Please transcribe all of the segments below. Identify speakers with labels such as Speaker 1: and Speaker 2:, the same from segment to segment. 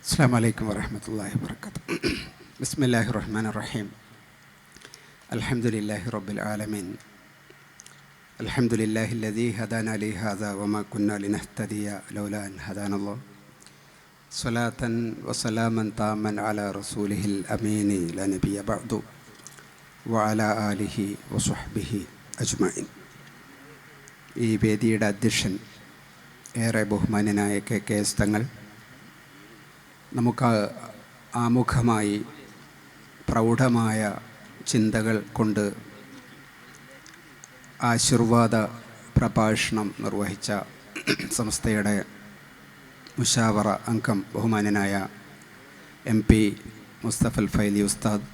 Speaker 1: അസ്സലാമു അലൈക്കും വറഹ്മത്തുള്ളാഹി വബറകാതുഹു. ബിസ്മില്ലാഹിർ റഹ്മാനിർ റഹീം. അൽഹംദുലില്ലാഹി റബ്ബിൽ ആലമീൻ. അൽഹംദുലില്ലാഹില്ലദീ ഹദാനാ ലിഹാദാ വമാ കുന്നാ ലിനഹ്തദിയ ലൗലാ അൻ ഹദാനല്ലാഹ്. സ്വലാത്തൻ വസലാമൻ താമൻ അലാ റസൂലിഹിൽ അമീനി ലാ നബിയ്യ ബഅദു വഅലാ ആലിഹി വസ്വഹ്ബിഹി അജ്മഈൻ. ഈ വേദിയുടെ അധ്യക്ഷൻ ഏറെ ബഹുമാന്യനായ KKS തങ്ങൾ നമുക്ക് ആമുഖമായി പ്രൗഢമായ ചിന്തകൾ കൊണ്ട് ആശീർവാദ പ്രഭാഷണം നിർവഹിച്ച സംസ്ഥയുടെ മുശാവറ അംഗം ബഹുമാന്യനായ MP മുസ്തഫൽ ഫൈലി ഉസ്താദ്,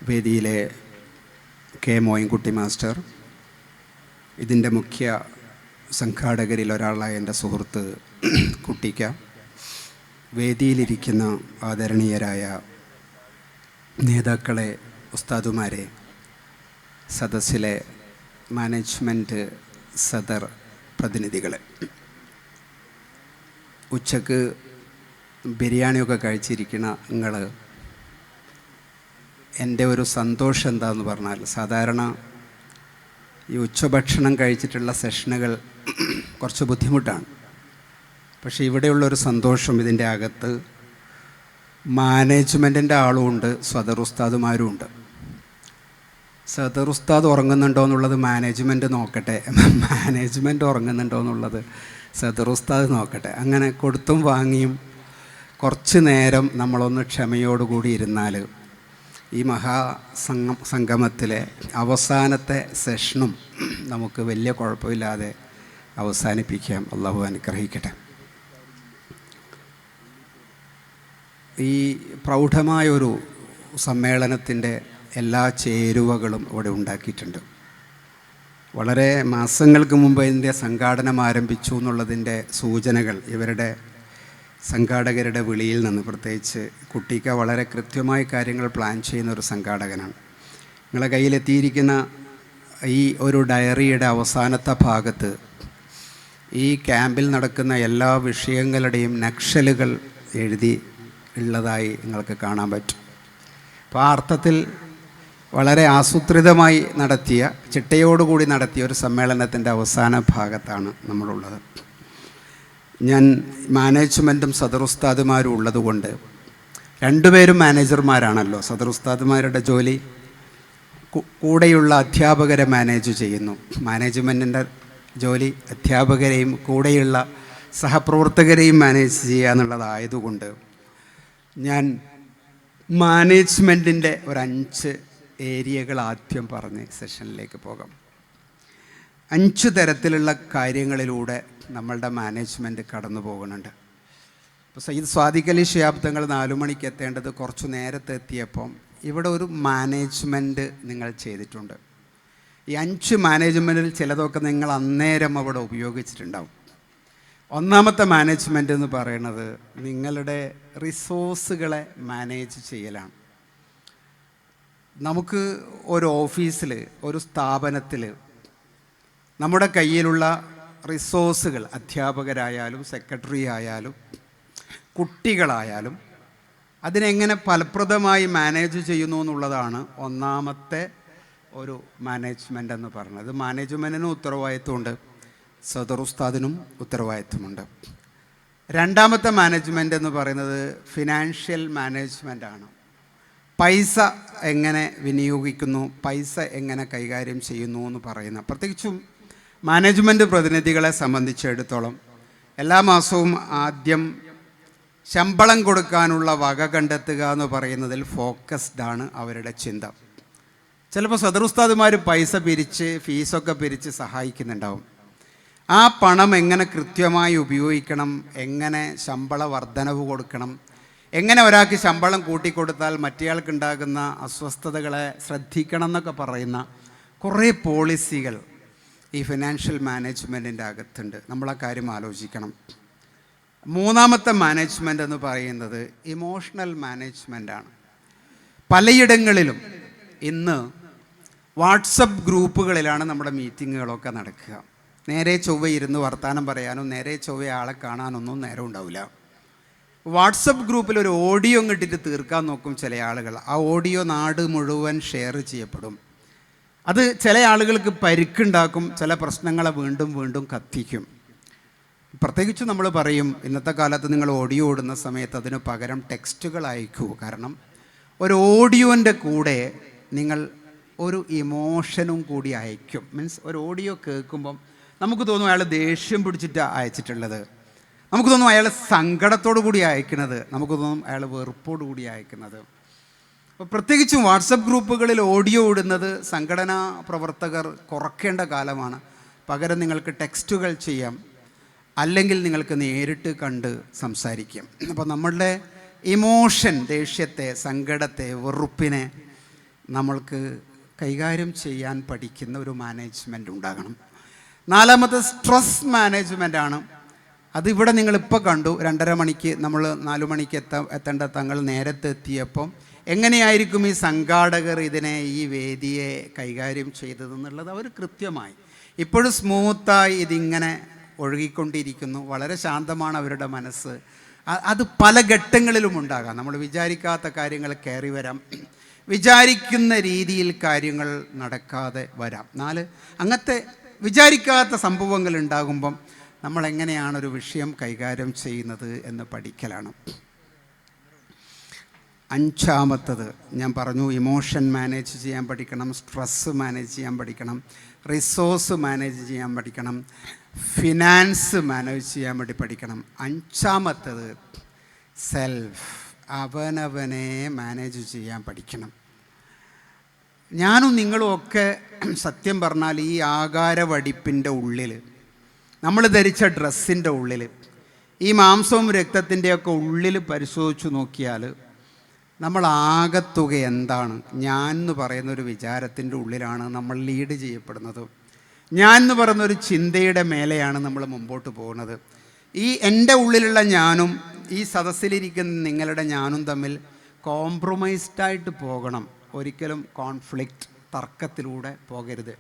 Speaker 1: വേദിയിലെ K മോയിൻകുട്ടി മാസ്റ്റർ, ഇതിൻ്റെ മുഖ്യ സംഘാടകരിൽ ഒരാളായ എൻ്റെ സുഹൃത്ത് കുട്ടിക്ക, വേദിയിലിരിക്കുന്ന ആദരണീയരായ നേതാക്കളെ, ഉസ്താദുമാരെ, സദസ്സിലെ മാനേജ്മെൻറ്റ് സദർ പ്രതിനിധികളെ, ഉച്ചക്ക് ബിരിയാണിയൊക്കെ കഴിച്ചിരിക്കണ നിങ്ങൾ, എൻ്റെ ഒരു സന്തോഷം എന്താണെന്ന് പറഞ്ഞാൽ, സാധാരണ ഈ ഉച്ചഭക്ഷണം കഴിച്ചിട്ടുള്ള സെഷനുകൾ കുറച്ച് ബുദ്ധിമുട്ടാണ്. പക്ഷേ ഇവിടെയുള്ളൊരു സന്തോഷം, ഇതിൻ്റെ അകത്ത് മാനേജ്മെൻറ്റിൻ്റെ ആളുമുണ്ട്, സദർ ഉസ്താദുമാരുമുണ്ട്. സദർ ഉസ്താദ് ഉറങ്ങുന്നുണ്ടോ എന്നുള്ളത് മാനേജ്മെൻറ്റ് നോക്കട്ടെ, മാനേജ്മെൻറ്റ് ഉറങ്ങുന്നുണ്ടോ എന്നുള്ളത് സദർ ഉസ്താദ് നോക്കട്ടെ. അങ്ങനെ കൊടുത്തും വാങ്ങിയും കുറച്ച് നേരം നമ്മളൊന്ന് ക്ഷമയോടുകൂടി ഇരുന്നാൽ ഈ സംഗമത്തിലെ അവസാനത്തെ സെഷനും നമുക്ക് വലിയ കുഴപ്പമില്ലാതെ അവസാനിപ്പിക്കാം. അള്ളാഹു അനുഗ്രഹിക്കട്ടെ. ഈ പ്രൗഢമായൊരു സമ്മേളനത്തിൻ്റെ എല്ലാ ചേരുവകളും ഇവിടെ ഉണ്ടാക്കിയിട്ടുണ്ട്. വളരെ മാസങ്ങൾക്ക് മുമ്പ് ഇതിൻ്റെ സംഘാടനം ആരംഭിച്ചു എന്നുള്ളതിൻ്റെ സൂചനകൾ ഇവരുടെ സംഘാടകരുടെ വിളിയിൽ നിന്ന്, പ്രത്യേകിച്ച് കുട്ടിക്ക വളരെ കൃത്യമായി കാര്യങ്ങൾ പ്ലാൻ ചെയ്യുന്ന ഒരു സംഘാടകനാണ്. നിങ്ങളുടെ കയ്യിലെത്തിയിരിക്കുന്ന ഈ ഒരു ഡയറിയുടെ അവസാനത്തെ ഭാഗത്ത് ഈ ക്യാമ്പിൽ നടക്കുന്ന എല്ലാ വിഷയങ്ങളുടെയും നക്ഷലുകൾ എഴുതി ഉള്ളതായി നിങ്ങൾക്ക് കാണാൻ പറ്റും. അപ്പോൾ ആ അർത്ഥത്തിൽ വളരെ ആസൂത്രിതമായി നടത്തിയ, ചിട്ടയോടുകൂടി നടത്തിയ ഒരു സമ്മേളനത്തിൻ്റെ അവസാന ഭാഗത്താണ് നമ്മളുള്ളത്. ഞാൻ മാനേജ്മെൻറ്റും സദർ ഉസ്താദുമാരും ഉള്ളതുകൊണ്ട്, രണ്ടുപേരും മാനേജർമാരാണല്ലോ. സദർ ഉസ്താദുമാരുടെ ജോലി കൂടെയുള്ള അധ്യാപകരെ മാനേജ് ചെയ്യുന്നു, മാനേജ്മെൻറ്റിൻ്റെ ജോലി അധ്യാപകരെയും കൂടെയുള്ള സഹപ്രവർത്തകരെയും മാനേജ് ചെയ്യുക എന്നുള്ളതായതുകൊണ്ട് ഞാൻ മാനേജ്മെൻറ്റിൻ്റെ ഒരു 5 ഏരിയകൾ ആദ്യം പറഞ്ഞ് സെഷനിലേക്ക് പോകാം. 5 തരത്തിലുള്ള കാര്യങ്ങളിലൂടെ നമ്മളുടെ മാനേജ്മെൻറ്റ് കടന്നു പോകുന്നുണ്ട്. ഇപ്പോൾ സയ്യിദ് സ്വാദിഖ് അലി ശിഹാബ് തങ്ങൾ 4 മണിക്ക് എത്തേണ്ടത് കുറച്ച് നേരത്തെ എത്തിയപ്പം ഇവിടെ ഒരു മാനേജ്മെൻറ്റ് നിങ്ങൾ ചെയ്തിട്ടുണ്ട്. ഈ 5 മാനേജ്മെൻറ്റിൽ ചിലതൊക്കെ നിങ്ങൾ അന്നേരം അവിടെ ഉപയോഗിച്ചിട്ടുണ്ടാവും. ഒന്നാമത്തെ മാനേജ്മെൻറ്റ് എന്ന് പറയുന്നത് നിങ്ങളുടെ റിസോഴ്സുകളെ മാനേജ് ചെയ്യലാണ്. നമുക്ക് ഒരു ഓഫീസിൽ, ഒരു സ്ഥാപനത്തിൽ നമ്മുടെ കയ്യിലുള്ള റിസോഴ്സുകൾ, അധ്യാപകരായാലും സെക്രട്ടറി ആയാലും കുട്ടികളായാലും, അതിനെങ്ങനെ ഫലപ്രദമായി മാനേജ് ചെയ്യുന്നു എന്നുള്ളതാണ് ഒന്നാമത്തെ ഒരു മാനേജ്മെൻ്റ് എന്ന് പറയുന്നത്. മാനേജ്മെൻറ്റിനും ഉത്തരവാദിത്വമുണ്ട്, സദർ ഉസ്താദിനും ഉത്തരവാദിത്വമുണ്ട്. രണ്ടാമത്തെ മാനേജ്മെൻ്റ് എന്ന് പറയുന്നത് ഫിനാൻഷ്യൽ മാനേജ്മെൻറ്റാണ്. പൈസ എങ്ങനെ വിനിയോഗിക്കുന്നു, പൈസ എങ്ങനെ കൈകാര്യം ചെയ്യുന്നു എന്ന് പറയുന്ന, പ്രത്യേകിച്ചും മാനേജ്മെൻറ്റ് പ്രതിനിധികളെ സംബന്ധിച്ചിടത്തോളം എല്ലാ മാസവും ആദ്യം ശമ്പളം കൊടുക്കാനുള്ള വക കണ്ടെത്തുക എന്ന് പറയുന്നതിൽ ഫോക്കസ്ഡാണ് അവരുടെ ചിന്ത. ചിലപ്പോൾ സദർ ഉസ്താദുമാർ പൈസ പിരിച്ച്, ഫീസൊക്കെ പിരിച്ച് സഹായിക്കുന്നുണ്ടാവും. ആ പണം എങ്ങനെ കൃത്യമായി ഉപയോഗിക്കണം, എങ്ങനെ ശമ്പള വർധനവ് കൊടുക്കണം, എങ്ങനെ ഒരാൾക്ക് ശമ്പളം കൂട്ടിക്കൊടുത്താൽ മറ്റേയാൾക്കുണ്ടാകുന്ന അസ്വസ്ഥതകളെ ശ്രദ്ധിക്കണം എന്നൊക്കെ പറയുന്ന കുറേ പോളിസികൾ ഈ ഫിനാൻഷ്യൽ മാനേജ്മെൻറ്റിൻ്റെ അകത്തുണ്ട്. നമ്മളാ കാര്യം ആലോചിക്കണം. മൂന്നാമത്തെ മാനേജ്മെൻ്റ് എന്ന് പറയുന്നത് ഇമോഷണൽ മാനേജ്മെൻറ്റാണ്. പലയിടങ്ങളിലും ഇന്ന് വാട്സപ്പ് ഗ്രൂപ്പുകളിലാണ് നമ്മുടെ മീറ്റിങ്ങുകളൊക്കെ നടക്കുക. നേരെ ചൊവ്വ ഇരുന്ന് വർത്തമാനം പറയാനും നേരെ ചൊവ്വ ആളെ കാണാനൊന്നും നേരം ഉണ്ടാവില്ല. വാട്സപ്പ് ഗ്രൂപ്പിൽ ഒരു ഓഡിയോ ഇട്ടിട്ട് തീർക്കാൻ നോക്കും ചില ആളുകൾ. ആ ഓഡിയോ നാട് മുഴുവൻ ഷെയർ ചെയ്യപ്പെടും. അത് ചില ആളുകൾക്ക് പരിക്കുണ്ടാക്കും, ചില പ്രശ്നങ്ങളെ വീണ്ടും വീണ്ടും കത്തിക്കും. പ്രത്യേകിച്ച് നമ്മൾ പറയും, ഇന്നത്തെ കാലത്ത് നിങ്ങൾ ഓഡിയോ ഇടുന്ന സമയത്ത് അതിന് പകരം ടെക്സ്റ്റുകൾ അയക്കൂ. കാരണം ഒരു ഓഡിയോൻ്റെ കൂടെ നിങ്ങൾ ഒരു ഇമോഷനും കൂടി അയക്കും. മീൻസ് ഒരു ഓഡിയോ കേൾക്കുമ്പം നമുക്ക് തോന്നും അയാൾ ദേഷ്യം പിടിച്ചിട്ട് അയച്ചിട്ടുള്ളത്, നമുക്ക് തോന്നും അയാൾ സങ്കടത്തോടു കൂടി അയക്കുന്നത്, നമുക്ക് തോന്നും അയാൾ വെറുപ്പോടു കൂടി അയക്കുന്നത്. അപ്പോൾ പ്രത്യേകിച്ചും വാട്സപ്പ് ഗ്രൂപ്പുകളിൽ ഓഡിയോ ഇടുന്നത് സംഘടനാ പ്രവർത്തകർ കുറയ്ക്കേണ്ട കാലമാണ്. പകരം നിങ്ങൾക്ക് ടെക്സ്റ്റുകൾ ചെയ്യാം, അല്ലെങ്കിൽ നിങ്ങൾക്ക് നേരിട്ട് കണ്ട് സംസാരിക്കാം. അപ്പോൾ നമ്മളുടെ ഇമോഷൻ, ദേഷ്യത്തെ, സങ്കടത്തെ, വെറുപ്പിനെ നമ്മൾക്ക് കൈകാര്യം ചെയ്യാൻ പഠിക്കുന്ന ഒരു മാനേജ്മെൻറ്റ് ഉണ്ടാകണം. നാലാമത്തെ സ്ട്രെസ് മാനേജ്മെൻറ്റാണ്. അതിവിടെ നിങ്ങളിപ്പോൾ കണ്ടു. 2:30 മണിക്ക് നമ്മൾ 4 മണിക്ക് എത്തേണ്ട തങ്ങൾ നേരത്തെ എത്തിയപ്പം എങ്ങനെയായിരിക്കും ഈ സംഘാടകർ ഇതിനെ, ഈ വേദിയെ കൈകാര്യം ചെയ്തതെന്നുള്ളത് അവർ കൃത്യമായി, ഇപ്പോഴും സ്മൂത്തായി ഇതിങ്ങനെ ഒഴുകിക്കൊണ്ടിരിക്കുന്നു. വളരെ ശാന്തമാണ് അവരുടെ മനസ്സ്. അത് പല ഘട്ടങ്ങളിലും ഉണ്ടാകാം. നമ്മൾ വിചാരിക്കാത്ത കാര്യങ്ങൾ കയറി വരാം, വിചാരിക്കുന്ന രീതിയിൽ കാര്യങ്ങൾ നടക്കാതെ വരാം. അങ്ങനത്തെ വിചാരിക്കാത്ത സംഭവങ്ങൾ ഉണ്ടാകുമ്പം നമ്മളെങ്ങനെയാണ് ഒരു വിഷയം കൈകാര്യം ചെയ്യുന്നത് എന്ന് പഠിക്കലാണ്. 5-ാമത്തത് ഞാൻ പറഞ്ഞു, ഇമോഷൻ മാനേജ് ചെയ്യാൻ പഠിക്കണം, സ്ട്രെസ്സ് മാനേജ് ചെയ്യാൻ പഠിക്കണം, റിസോഴ്സ് മാനേജ് ചെയ്യാൻ പഠിക്കണം, ഫിനാൻസ് മാനേജ് ചെയ്യാൻ വേണ്ടി പഠിക്കണം. 5-ാമത്തത് സെൽഫ്, അവനവനെ മാനേജ് ചെയ്യാൻ പഠിക്കണം. ഞാനും നിങ്ങളും ഒക്കെ സത്യം പറഞ്ഞാൽ ഈ ആകാരവടിപ്പിൻ്റെ ഉള്ളിൽ, നമ്മൾ ധരിച്ച ഡ്രസ്സിൻ്റെ ഉള്ളിൽ, ഈ മാംസവും രക്തത്തിൻ്റെയൊക്കെ ഉള്ളിൽ പരിശോധിച്ച് നോക്കിയാൽ നമ്മൾ ആകത്തുക എന്താണ്? ഞാൻ എന്ന് പറയുന്നൊരു വിചാരത്തിൻ്റെ ഉള്ളിലാണ് നമ്മൾ ലീഡ് ചെയ്യപ്പെടുന്നത്. ഞാൻ എന്ന് പറയുന്നൊരു ചിന്തയുടെ മേലെയാണ് നമ്മൾ മുമ്പോട്ട് പോകുന്നത്. ഈ എൻ്റെ ഉള്ളിലുള്ള ഞാനും ഈ സദസ്സിലിരിക്കുന്ന നിങ്ങളുടെ ഞാനും തമ്മിൽ കോംപ്രമൈസ്ഡായിട്ട് പോകണം. ഒരിക്കലും കോൺഫ്ലിക്റ്റ്, തർക്കത്തിലൂടെ പോകരുത്.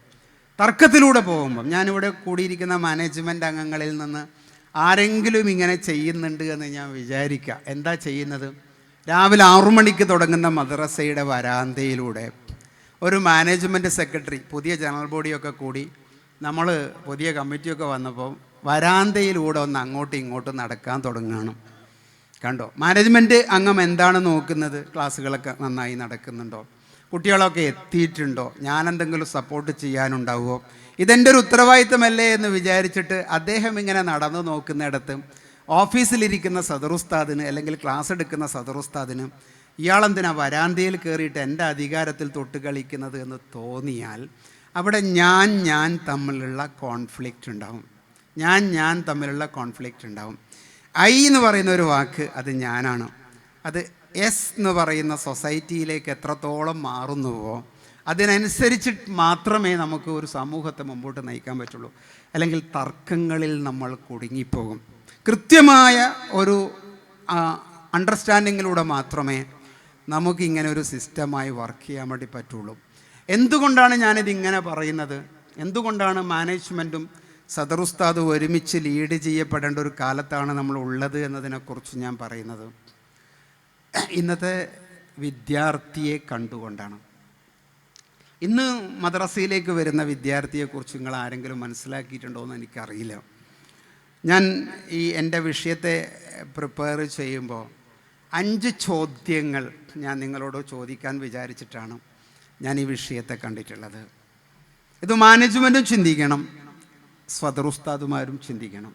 Speaker 1: തർക്കത്തിലൂടെ പോകുമ്പം, ഞാനിവിടെ കൂടിയിരിക്കുന്ന മാനേജ്മെൻറ്റ് അംഗങ്ങളിൽ നിന്ന് ആരെങ്കിലും ഇങ്ങനെ ചെയ്യുന്നുണ്ട് എന്ന് ഞാൻ വിചാരിക്കുക. എന്താ ചെയ്യുന്നത്? രാവിലെ 6 മണിക്ക് തുടങ്ങുന്ന മദ്രസയുടെ വരാന്തയിലൂടെ ഒരു മാനേജ്മെൻറ്റ് സെക്രട്ടറി, പുതിയ ജനറൽ ബോഡിയൊക്കെ കൂടി നമ്മൾ പുതിയ കമ്മിറ്റിയൊക്കെ വന്നപ്പോൾ വരാന്തയിലൂടെ ഒന്ന് അങ്ങോട്ടും ഇങ്ങോട്ടും നടക്കാൻ തുടങ്ങുകയാണ്. കണ്ടോ? മാനേജ്മെൻറ്റ് അംഗം എന്താണ് നോക്കുന്നത്? ക്ലാസ്സുകളൊക്കെ നന്നായി നടക്കുന്നുണ്ടോ? കുട്ടികളൊക്കെ എത്തിയിട്ടുണ്ടോ? ഞാനെന്തെങ്കിലും സപ്പോർട്ട് ചെയ്യാനുണ്ടാവുമോ? ഇതെൻ്റെ ഒരു ഉത്തരവാദിത്തമല്ലേ എന്ന് വിചാരിച്ചിട്ട് അദ്ദേഹം ഇങ്ങനെ നടന്നു നോക്കുന്നിടത്ത് ഓഫീസിലിരിക്കുന്ന സദറുസ്താദിന്, അല്ലെങ്കിൽ ക്ലാസ് എടുക്കുന്ന സദറുസ്താദിന്, ഇയാളെന്തിനാ വരാന്തയിൽ കയറിയിട്ട് എൻ്റെ അധികാരത്തിൽ തൊട്ട് കളിക്കുന്നത് എന്ന് തോന്നിയാൽ അവിടെ ഞാൻ തമ്മിലുള്ള കോൺഫ്ലിക്റ്റ് ഉണ്ടാവും. ഞാൻ തമ്മിലുള്ള കോൺഫ്ലിക്റ്റ് ഉണ്ടാവും. ഐ എന്ന് പറയുന്ന ഒരു വാക്ക്, അത് ഞാനാണ്. അത് എസ് എന്ന് പറയുന്ന സൊസൈറ്റിയിലേക്ക് എത്രത്തോളം മാറുന്നുവോ അതിനനുസരിച്ച് മാത്രമേ നമുക്ക് ഒരു സമൂഹത്തെ മുമ്പോട്ട് നയിക്കാൻ പറ്റുള്ളൂ. അല്ലെങ്കിൽ തർക്കങ്ങളിൽ നമ്മൾ കുടുങ്ങിപ്പോകും. കൃത്യമായ ഒരു അണ്ടർസ്റ്റാൻഡിങ്ങിലൂടെ മാത്രമേ നമുക്കിങ്ങനെ ഒരു സിസ്റ്റമായി വർക്ക് ചെയ്യാൻ വേണ്ടി പറ്റുള്ളൂ. എന്തുകൊണ്ടാണ് ഞാനിതിങ്ങനെ പറയുന്നത്? എന്തുകൊണ്ടാണ് മാനേജ്മെൻറ്റും സദറുസ്താദും ഒരുമിച്ച് ലീഡ് ചെയ്യപ്പെടേണ്ട ഒരു കാലത്താണ് നമ്മൾ ഉള്ളത് എന്നതിനെക്കുറിച്ച് ഞാൻ പറയുന്നത്? ഇന്നത്തെ വിദ്യാർത്ഥിയെ കണ്ടുകൊണ്ടാണ്. ഇന്ന് മദ്രസയിലേക്ക് വരുന്ന വിദ്യാർത്ഥിയെക്കുറിച്ച് നിങ്ങൾ ആരെങ്കിലും മനസ്സിലാക്കിയിട്ടുണ്ടോ എന്ന് എനിക്കറിയില്ല. ഞാൻ എൻ്റെ വിഷയത്തെ പ്രിപ്പയർ ചെയ്യുമ്പോൾ 5 ചോദ്യങ്ങൾ ഞാൻ നിങ്ങളോട് ചോദിക്കാൻ വിചാരിച്ചിട്ടാണ് ഞാൻ ഈ വിഷയത്തെ കണ്ടിട്ടുള്ളത്. ഇത് മാനേജ്മെൻറ്റും ചിന്തിക്കണം, സദറുസ്താദുമാരും ചിന്തിക്കണം.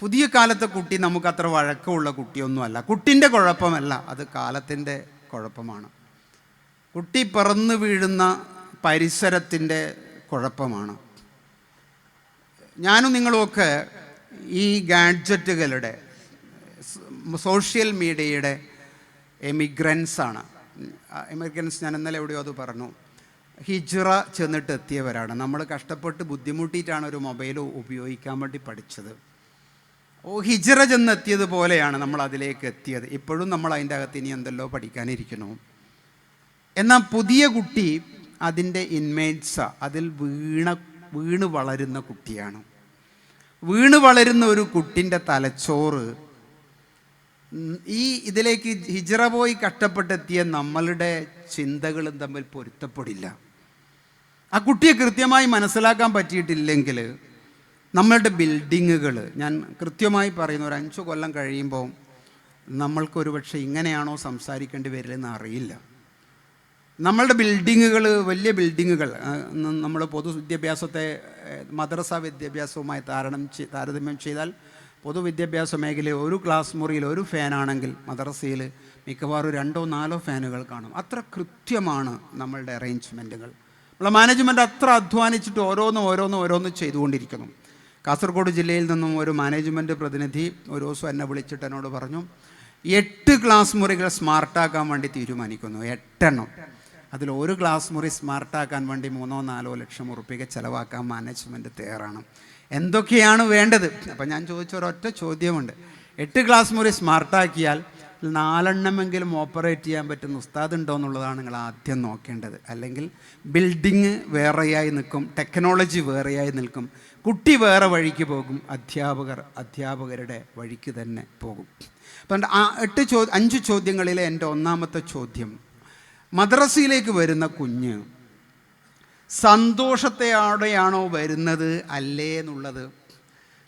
Speaker 1: പുതിയ കാലത്തെ കുട്ടി നമുക്കത്ര വഴക്കമുള്ള കുട്ടിയൊന്നുമല്ല. കുട്ടിൻ്റെ കുഴപ്പമല്ല, അത് കാലത്തിൻ്റെ കുഴപ്പമാണ്. കുട്ടി പറന്നു വീഴുന്ന പരിസരത്തിൻ്റെ കുഴപ്പമാണ്. ഞാനും നിങ്ങളുമൊക്കെ ഈ ഗാഡ്ജറ്റുകളുടെ, സോഷ്യൽ മീഡിയയുടെ എമിഗ്രൻസാണ്. എമിഗ്രൻസ് ഞാൻ ഇന്നലെ എവിടെയോ അത് പറഞ്ഞു. ഹിജ്റ ചെന്നിട്ട് എത്തിയവരാണ്. നമ്മൾ കഷ്ടപ്പെട്ട് ബുദ്ധിമുട്ടിയിട്ടാണ് ഒരു മൊബൈൽ ഉപയോഗിക്കാൻ വേണ്ടി പഠിച്ചത്. ഹിജ്റ ചെന്നെത്തിയതുപോലെയാണ് നമ്മൾ അതിലേക്ക് എത്തിയത്. ഇപ്പോഴും നമ്മൾ അതിൻ്റെ അകത്ത് ഇനി എന്തെല്ലോ പഠിക്കാനിരിക്കുന്നു. എന്നാൽ പുതിയ കുട്ടി അതിൻ്റെ ഇൻമേറ്റ്സ്, അതിൽ വീണ് വളരുന്ന കുട്ടിയാണ്. വീണ് വളരുന്ന ഒരു കുട്ടിൻ്റെ തലച്ചോറ് ഇതിലേക്ക് ഹിജ്റ പോയി കഷ്ടപ്പെട്ടെത്തിയ നമ്മളുടെ ചിന്തകളും തമ്മിൽ പൊരുത്തപ്പെടില്ല. ആ കുട്ടിയെ കൃത്യമായി മനസ്സിലാക്കാൻ പറ്റിയിട്ടില്ലെങ്കിൽ നമ്മളുടെ ബിൽഡിങ്ങുകൾ, ഞാൻ കൃത്യമായി പറയുന്നു, ഒരു 5 കൊല്ലം കഴിയുമ്പോൾ നമ്മൾക്കൊരു പക്ഷേ ഇങ്ങനെയാണോ സംസാരിക്കേണ്ടി വരില്ലെന്ന് അറിയില്ല. നമ്മളുടെ ബിൽഡിങ്ങുകൾ, വലിയ ബിൽഡിങ്ങുകൾ, നമ്മൾ പൊതുവിദ്യാഭ്യാസത്തെ മദ്രസ വിദ്യാഭ്യാസവുമായി താരതമ്യം ചെയ്താൽ പൊതുവിദ്യാഭ്യാസ മേഖലയിൽ ഒരു ക്ലാസ് മുറിയിൽ ഒരു ഫാനാണെങ്കിൽ മദ്രസയിൽ മിക്കവാറും 2-4 ഫാനുകൾ കാണും. അത്ര കൃത്യമാണ് നമ്മളുടെ അറേഞ്ച്മെൻറ്റുകൾ. നമ്മളെ മാനേജ്മെൻറ്റ് അത്ര അധ്വാനിച്ചിട്ട് ഓരോന്ന് ചെയ്തുകൊണ്ടിരിക്കുന്നു. കാസർഗോഡ് ജില്ലയിൽ നിന്നും ഒരു മാനേജ്മെൻറ്റ് പ്രതിനിധി ഒരു ദിവസം എന്നെ വിളിച്ചിട്ട് എന്നോട് പറഞ്ഞു, 8 ക്ലാസ് മുറികൾ സ്മാർട്ടാക്കാൻ വേണ്ടി തീരുമാനിക്കുന്നു. 8 എണ്ണം. അതിൽ ഒരു ക്ലാസ് മുറി സ്മാർട്ടാക്കാൻ വേണ്ടി 3-4 ലക്ഷം ഉറുപ്പിക ചിലവാക്കാൻ മാനേജ്മെൻറ്റ് തയ്യാറാണ്. എന്തൊക്കെയാണ് വേണ്ടത്? അപ്പം ഞാൻ ചോദിച്ച ഒരൊറ്റ ചോദ്യമുണ്ട്. 8 ക്ലാസ് മുറി സ്മാർട്ടാക്കിയാൽ 4 എണ്ണമെങ്കിലും ഓപ്പറേറ്റ് ചെയ്യാൻ പറ്റുന്ന ഉസ്താദ് ഉണ്ടോ എന്നുള്ളതാണ് നിങ്ങൾ ആദ്യം നോക്കേണ്ടത്. അല്ലെങ്കിൽ ബിൽഡിങ് വേറെയായി നിൽക്കും, ടെക്നോളജി വേറെയായി നിൽക്കും, കുട്ടി വേറെ വഴിക്ക് പോകും, അധ്യാപകരുടെ വഴിക്ക് തന്നെ പോകും. അപ്പം 5 ചോദ്യങ്ങളിലെ എൻ്റെ ഒന്നാമത്തെ ചോദ്യം, മദ്രസയിലേക്ക് വരുന്ന കുഞ്ഞ് സന്തോഷത്തോടെയാണോ വരുന്നത് അല്ലേ എന്നുള്ളത്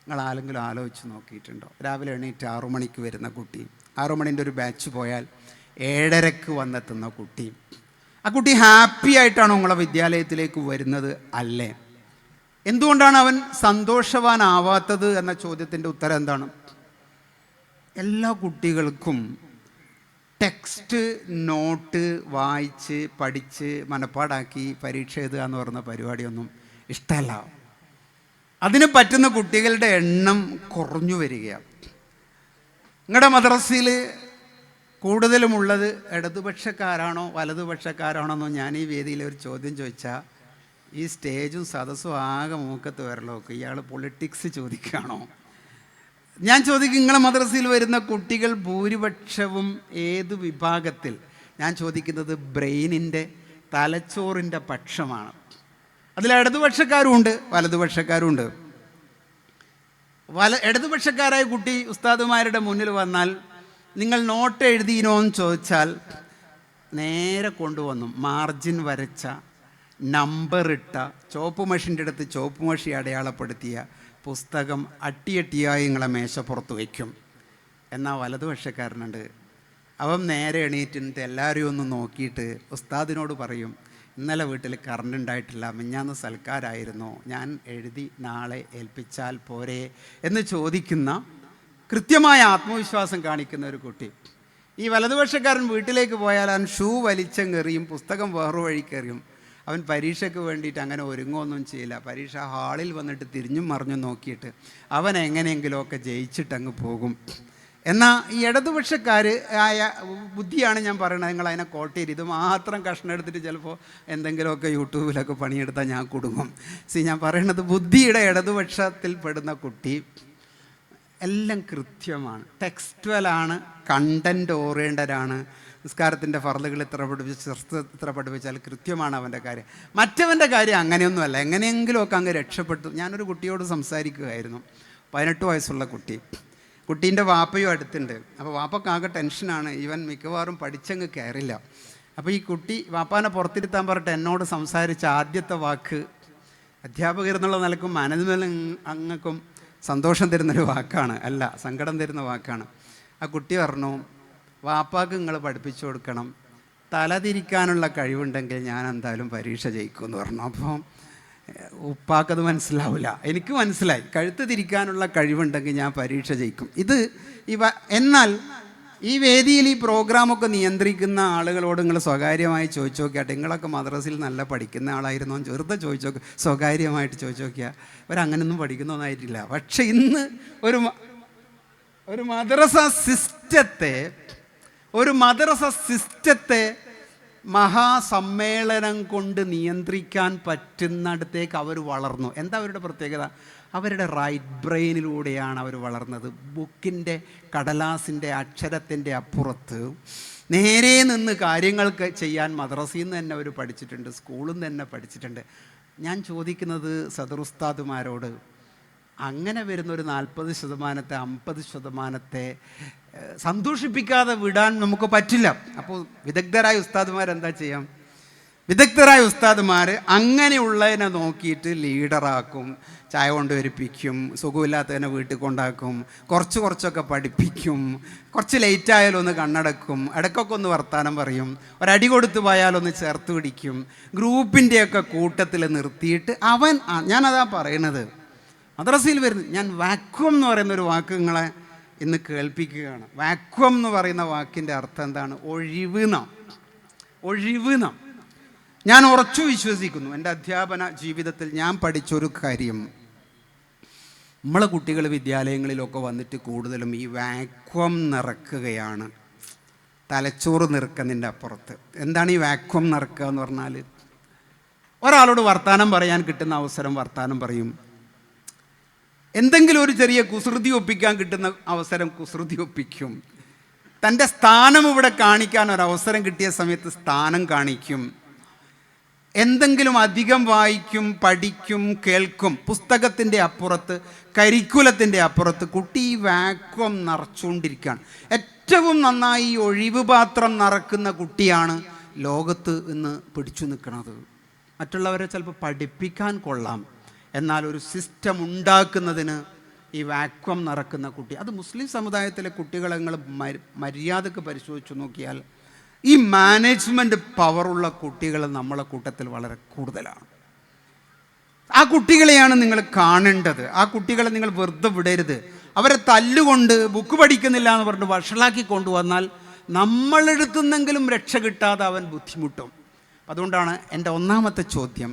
Speaker 1: നിങ്ങൾ ആരെങ്കിലും ആലോചിച്ച് നോക്കിയിട്ടുണ്ടോ? രാവിലെ എണീറ്റ് 6 മണിക്ക് വരുന്ന കുട്ടി, 6 മണിൻ്റെ ഒരു ബാച്ച് പോയാൽ 7:30 വന്നെത്തുന്ന കുട്ടി, ആ കുട്ടി ഹാപ്പി ആയിട്ടാണോ നിങ്ങളെ വിദ്യാലയത്തിലേക്ക് വരുന്നത് അല്ലേ? എന്തുകൊണ്ടാണ് അവൻ സന്തോഷവാനാവാത്തത് എന്ന ചോദ്യത്തിൻ്റെ ഉത്തരം എന്താണ്? എല്ലാ കുട്ടികൾക്കും ടെക്സ്റ്റ് നോട്ട് വായിച്ച് പഠിച്ച് മനപ്പാടാക്കി പരീക്ഷ എഴുതുക എന്ന് പറയുന്ന പരിപാടിയൊന്നും ഇഷ്ടമല്ല. അതിന് പറ്റുന്ന കുട്ടികളുടെ എണ്ണം കുറഞ്ഞു വരികയാണ്. നിങ്ങളുടെ മദ്രസയിൽ കൂടുതലുമുള്ളത് ഇടതുപക്ഷക്കാരാണോ വലതുപക്ഷക്കാരാണോ എന്നോ ഞാൻ ഈ വേദിയിൽ ഒരു ചോദ്യം ചോദിച്ചാൽ ഈ സ്റ്റേജും സദസ്സും ആകെ മൂക്കത്ത് വരലൊക്കെ ഇയാൾ പൊളിറ്റിക്സ് ചോദിക്കുകയാണോ? ഞാൻ ചോദിക്കും, നിങ്ങളെ മദ്രസയിൽ വരുന്ന കുട്ടികൾ ഭൂരിപക്ഷവും ഏത് വിഭാഗത്തിൽ? ഞാൻ ചോദിക്കുന്നത് ബ്രെയിനിൻ്റെ, തലച്ചോറിൻ്റെ പക്ഷമാണ്. അതിൽ ഇടതുപക്ഷക്കാരുമുണ്ട് വലതുപക്ഷക്കാരുമുണ്ട്. ഇടതുപക്ഷക്കാരായ കുട്ടി ഉസ്താദുമാരുടെ മുന്നിൽ വന്നാൽ നിങ്ങൾ നോട്ട് എഴുതിയിനോ എന്ന് ചോദിച്ചാൽ നേരെ കൊണ്ടുവന്നു മാർജിൻ വരച്ച, നമ്പറിട്ട, ചോപ്പ് മഷിൻ്റെ അടുത്ത് ചോപ്പ് മഷി അടയാളപ്പെടുത്തിയ പുസ്തകം അട്ടിയട്ടിയായി നിങ്ങളെ മേശപ്പുറത്ത് വയ്ക്കും. എന്നാൽ വലതുപക്ഷക്കാരനുണ്ട്, അവൻ നേരെ എണീറ്റിട്ട് എല്ലാവരെയും ഒന്ന് നോക്കിയിട്ട് ഉസ്താദിനോട് പറയും, ഇന്നലെ വീട്ടിൽ കറണ്ട് ഉണ്ടായിട്ടില്ല, മിഞ്ഞാന്ന് സൽക്കാരായിരുന്നു, ഞാൻ എഴുതി നാളെ ഏൽപ്പിച്ചാൽ പോരെ എന്ന് ചോദിക്കുന്ന കൃത്യമായ ആത്മവിശ്വാസം കാണിക്കുന്ന ഒരു കുട്ടി. ഈ വലതുപക്ഷക്കാരൻ വീട്ടിലേക്ക് പോയാൽ അവൻ ഷൂ വലിച്ചെറിയും, പുസ്തകം വേറൊരു വഴിക്കെറിയും. അവൻ പരീക്ഷയ്ക്ക് വേണ്ടിയിട്ട് അങ്ങനെ ഒരുങ്ങുകയൊന്നും ചെയ്യില്ല. പരീക്ഷ ഹാളിൽ വന്നിട്ട് തിരിഞ്ഞും മറിഞ്ഞും നോക്കിയിട്ട് അവൻ എങ്ങനെയെങ്കിലുമൊക്കെ ജയിച്ചിട്ടങ്ങ് പോകും. എന്നാൽ ഈ ഇടതുപക്ഷക്കാർ ആയ ബുദ്ധിയാണ് ഞാൻ പറയുന്നത്. നിങ്ങൾ അതിനെ കോട്ട് ചെയ്ത് ഇത് മാത്രം കഷ്ണം എടുത്തിട്ട് ചിലപ്പോൾ എന്തെങ്കിലുമൊക്കെ യൂട്യൂബിലൊക്കെ പണിയെടുത്താൽ ഞാൻ കുടുങ്ങും. ഞാൻ പറയുന്നത് ബുദ്ധിയുടെ ഇടതുപക്ഷത്തിൽ പെടുന്ന കുട്ടി എല്ലാം കൃത്യമാണ്, ടെക്സ്റ്റുവലാണ്, കണ്ടൻറ് ഓറിയൻറ്റഡാണ്. നിസ്കാരത്തിൻ്റെ ഫർളുകൾ ഇത്ര പഠിപ്പിച്ചാൽ കൃത്യമാണ് അവൻ്റെ കാര്യം. മറ്റവൻ്റെ കാര്യം അങ്ങനെയൊന്നുമല്ല, എങ്ങനെയെങ്കിലുമൊക്കെ അങ്ങ് രക്ഷപ്പെട്ടു. ഞാനൊരു കുട്ടിയോട് സംസാരിക്കുകയായിരുന്നു, 18 വയസ്സുള്ള കുട്ടി. കുട്ടീൻ്റെ വാപ്പയും അടുത്തുണ്ട്. അപ്പോൾ വാപ്പക്കാകെ ടെൻഷനാണ്, ഇവൻ മിക്കവാറും പഠിച്ചങ്ങ് കയറില്ല. അപ്പോൾ ഈ കുട്ടി വാപ്പാനെ പുറത്തിരുത്താൻ പറഞ്ഞിട്ട് എന്നോട് സംസാരിച്ച ആദ്യത്തെ വാക്ക്, അധ്യാപകർ എന്നുള്ള നിലക്കും മാനേജ്മെൻറ്റ് അങ്ങക്കും സന്തോഷം തരുന്നൊരു വാക്കാണ്, അല്ല സങ്കടം തരുന്ന വാക്കാണ്. ആ കുട്ടി പറഞ്ഞു, വാപ്പാക്ക് നിങ്ങൾ പഠിപ്പിച്ചു കൊടുക്കണം, തലതിരിക്കാനുള്ള കഴിവുണ്ടെങ്കിൽ ഞാൻ എന്തായാലും പരീക്ഷ ജയിക്കുമെന്ന് പറഞ്ഞു. അപ്പോൾ ഉപ്പാക്കത് മനസ്സിലാവില്ല, എനിക്ക് മനസ്സിലായി, കഴുത്ത് തിരിക്കാനുള്ള കഴിവുണ്ടെങ്കിൽ ഞാൻ പരീക്ഷ ജയിക്കും. എന്നാൽ ഈ വേദിയിൽ ഈ പ്രോഗ്രാമൊക്കെ നിയന്ത്രിക്കുന്ന ആളുകളോട് നിങ്ങൾ സ്വകാര്യമായി ചോദിച്ചു നോക്കിയാട്ടെ, നിങ്ങളൊക്കെ മദ്രസയിൽ നല്ല പഠിക്കുന്ന ആളായിരുന്നോ? വെറുതെ ചോദിച്ചു നോക്കുക, സ്വകാര്യമായിട്ട് ചോദിച്ചു നോക്കിയാൽ അവരങ്ങനെയൊന്നും പഠിക്കുന്നൊന്നായിട്ടില്ല. പക്ഷെ ഇന്ന് ഒരു മദ്രസ സിസ്റ്റത്തെ മഹാസമ്മേളനം കൊണ്ട് നിയന്ത്രിക്കാൻ പറ്റുന്നിടത്തേക്ക് അവർ വളർന്നു. എന്താ അവരുടെ പ്രത്യേകത? അവരുടെ റൈറ്റ് ബ്രെയിനിലൂടെയാണ് അവർ വളർന്നത്. ബുക്കിൻ്റെ കടലാസിൻ്റെ അക്ഷരത്തിൻ്റെ അപ്പുറത്ത് നേരെ നിന്ന് കാര്യങ്ങൾക്ക് ചെയ്യാൻ മദ്രസയിൽ നിന്ന് തന്നെ അവർ പഠിച്ചിട്ടുണ്ട്, സ്കൂളിൽ നിന്ന് തന്നെ പഠിച്ചിട്ടുണ്ട്. ഞാൻ ചോദിക്കുന്നത് സദറുസ്താദുമാരോട്, അങ്ങനെ വരുന്നൊരു 40%, 50% സന്തോഷിപ്പിക്കാതെ വിടാൻ നമുക്ക് പറ്റില്ല. അപ്പോൾ വിദഗ്ധരായ ഉസ്താദുമാരെന്താ ചെയ്യാം? വിദഗ്ധരായ ഉസ്താദുമാർ അങ്ങനെയുള്ളതിനെ നോക്കിയിട്ട് ലീഡറാക്കും, ചായ കൊണ്ടുവരിപ്പിക്കും, സുഖമില്ലാത്തതിനെ വീട്ടിൽ കൊണ്ടാക്കും, കുറച്ചൊക്കെ പഠിപ്പിക്കും, കുറച്ച് ലേറ്റായാലും ഒന്ന് കണ്ണടക്കും, ഇടയ്ക്കൊക്കെ ഒന്ന് വർത്താനം പറയും, ഒരടി കൊടുത്ത് പോയാലൊന്ന് ചേർത്ത് പിടിക്കും, ഗ്രൂപ്പിൻ്റെയൊക്കെ കൂട്ടത്തിൽ നിർത്തിയിട്ട് ഞാനതാ പറയണത്. മദ്രസയിൽ വരുന്നത് ഞാൻ വാക്വം എന്ന് പറയുന്നൊരു വാക്ക് നിങ്ങളെ ഇന്ന് കേൾപ്പിക്കുകയാണ്. വാക്വം എന്ന് പറയുന്ന വാക്കിൻ്റെ അർത്ഥം എന്താണ്? ഒഴിവ് നാം. ഞാൻ ഉറച്ചു വിശ്വസിക്കുന്നു, എൻ്റെ അധ്യാപന ജീവിതത്തിൽ ഞാൻ പഠിച്ചൊരു കാര്യം, നമ്മളെ കുട്ടികൾ വിദ്യാലയങ്ങളിലൊക്കെ വന്നിട്ട് കൂടുതലും ഈ വാക്വം നിറക്കുകയാണ്, തലച്ചോറ് നിറക്കുന്നതിൻ്റെ അപ്പുറത്ത്. എന്താണ് ഈ വാക്വം നിറക്കുക എന്ന് പറഞ്ഞാൽ? ഒരാളോട് വർത്താനം പറയാൻ കിട്ടുന്ന അവസരം വർത്താനം പറയും, എന്തെങ്കിലും ഒരു ചെറിയ കുസൃതി ഒപ്പിക്കാൻ കിട്ടുന്ന അവസരം കുസൃതി ഒപ്പിക്കും, തൻ്റെ സ്ഥാനം ഇവിടെ കാണിക്കാൻ ഒരവസരം കിട്ടിയ സമയത്ത് സ്ഥാനം കാണിക്കും, എന്തെങ്കിലും അധികം വായിക്കും, പഠിക്കും, കേൾക്കും. പുസ്തകത്തിൻ്റെ അപ്പുറത്ത്, കരിക്കുലത്തിൻ്റെ അപ്പുറത്ത് കുട്ടി ഈ വാക്വം നിറച്ചുകൊണ്ടിരിക്കുകയാണ്. ഏറ്റവും നന്നായി ഈ ഒഴിവ് പാത്രം നിറക്കുന്ന കുട്ടിയാണ് ലോകത്ത് ഇന്ന് പിടിച്ചു നിൽക്കുന്നത്. മറ്റുള്ളവരെ ചിലപ്പോൾ പഠിപ്പിക്കാൻ കൊള്ളാം, എന്നാൽ ഒരു സിസ്റ്റം ഉണ്ടാക്കുന്നതിന് ഈ വാക്വം നിറക്കുന്ന കുട്ടി, അത് മുസ്ലിം സമുദായത്തിലെ കുട്ടികളെ നിങ്ങൾ മര്യാദക്ക് പരിശോധിച്ച് നോക്കിയാൽ ഈ മാനേജ്മെൻറ്റ് പവറുള്ള കുട്ടികൾ നമ്മളെ കൂട്ടത്തിൽ വളരെ കൂടുതലാണ്. ആ കുട്ടികളെയാണ് നിങ്ങൾ കാണേണ്ടത്. ആ കുട്ടികളെ നിങ്ങൾ വെറുതെ വിടരുത്. അവരെ തല്ലുകൊണ്ട് ബുക്ക് പഠിക്കുന്നില്ല എന്ന് പറഞ്ഞിട്ട് വഷളാക്കി കൊണ്ടുവന്നാൽ നമ്മളെടുത്തുന്നെങ്കിലും രക്ഷ കിട്ടാതെ അവൻ ബുദ്ധിമുട്ടും. അതുകൊണ്ടാണ് എൻ്റെ ഒന്നാമത്തെ ചോദ്യം,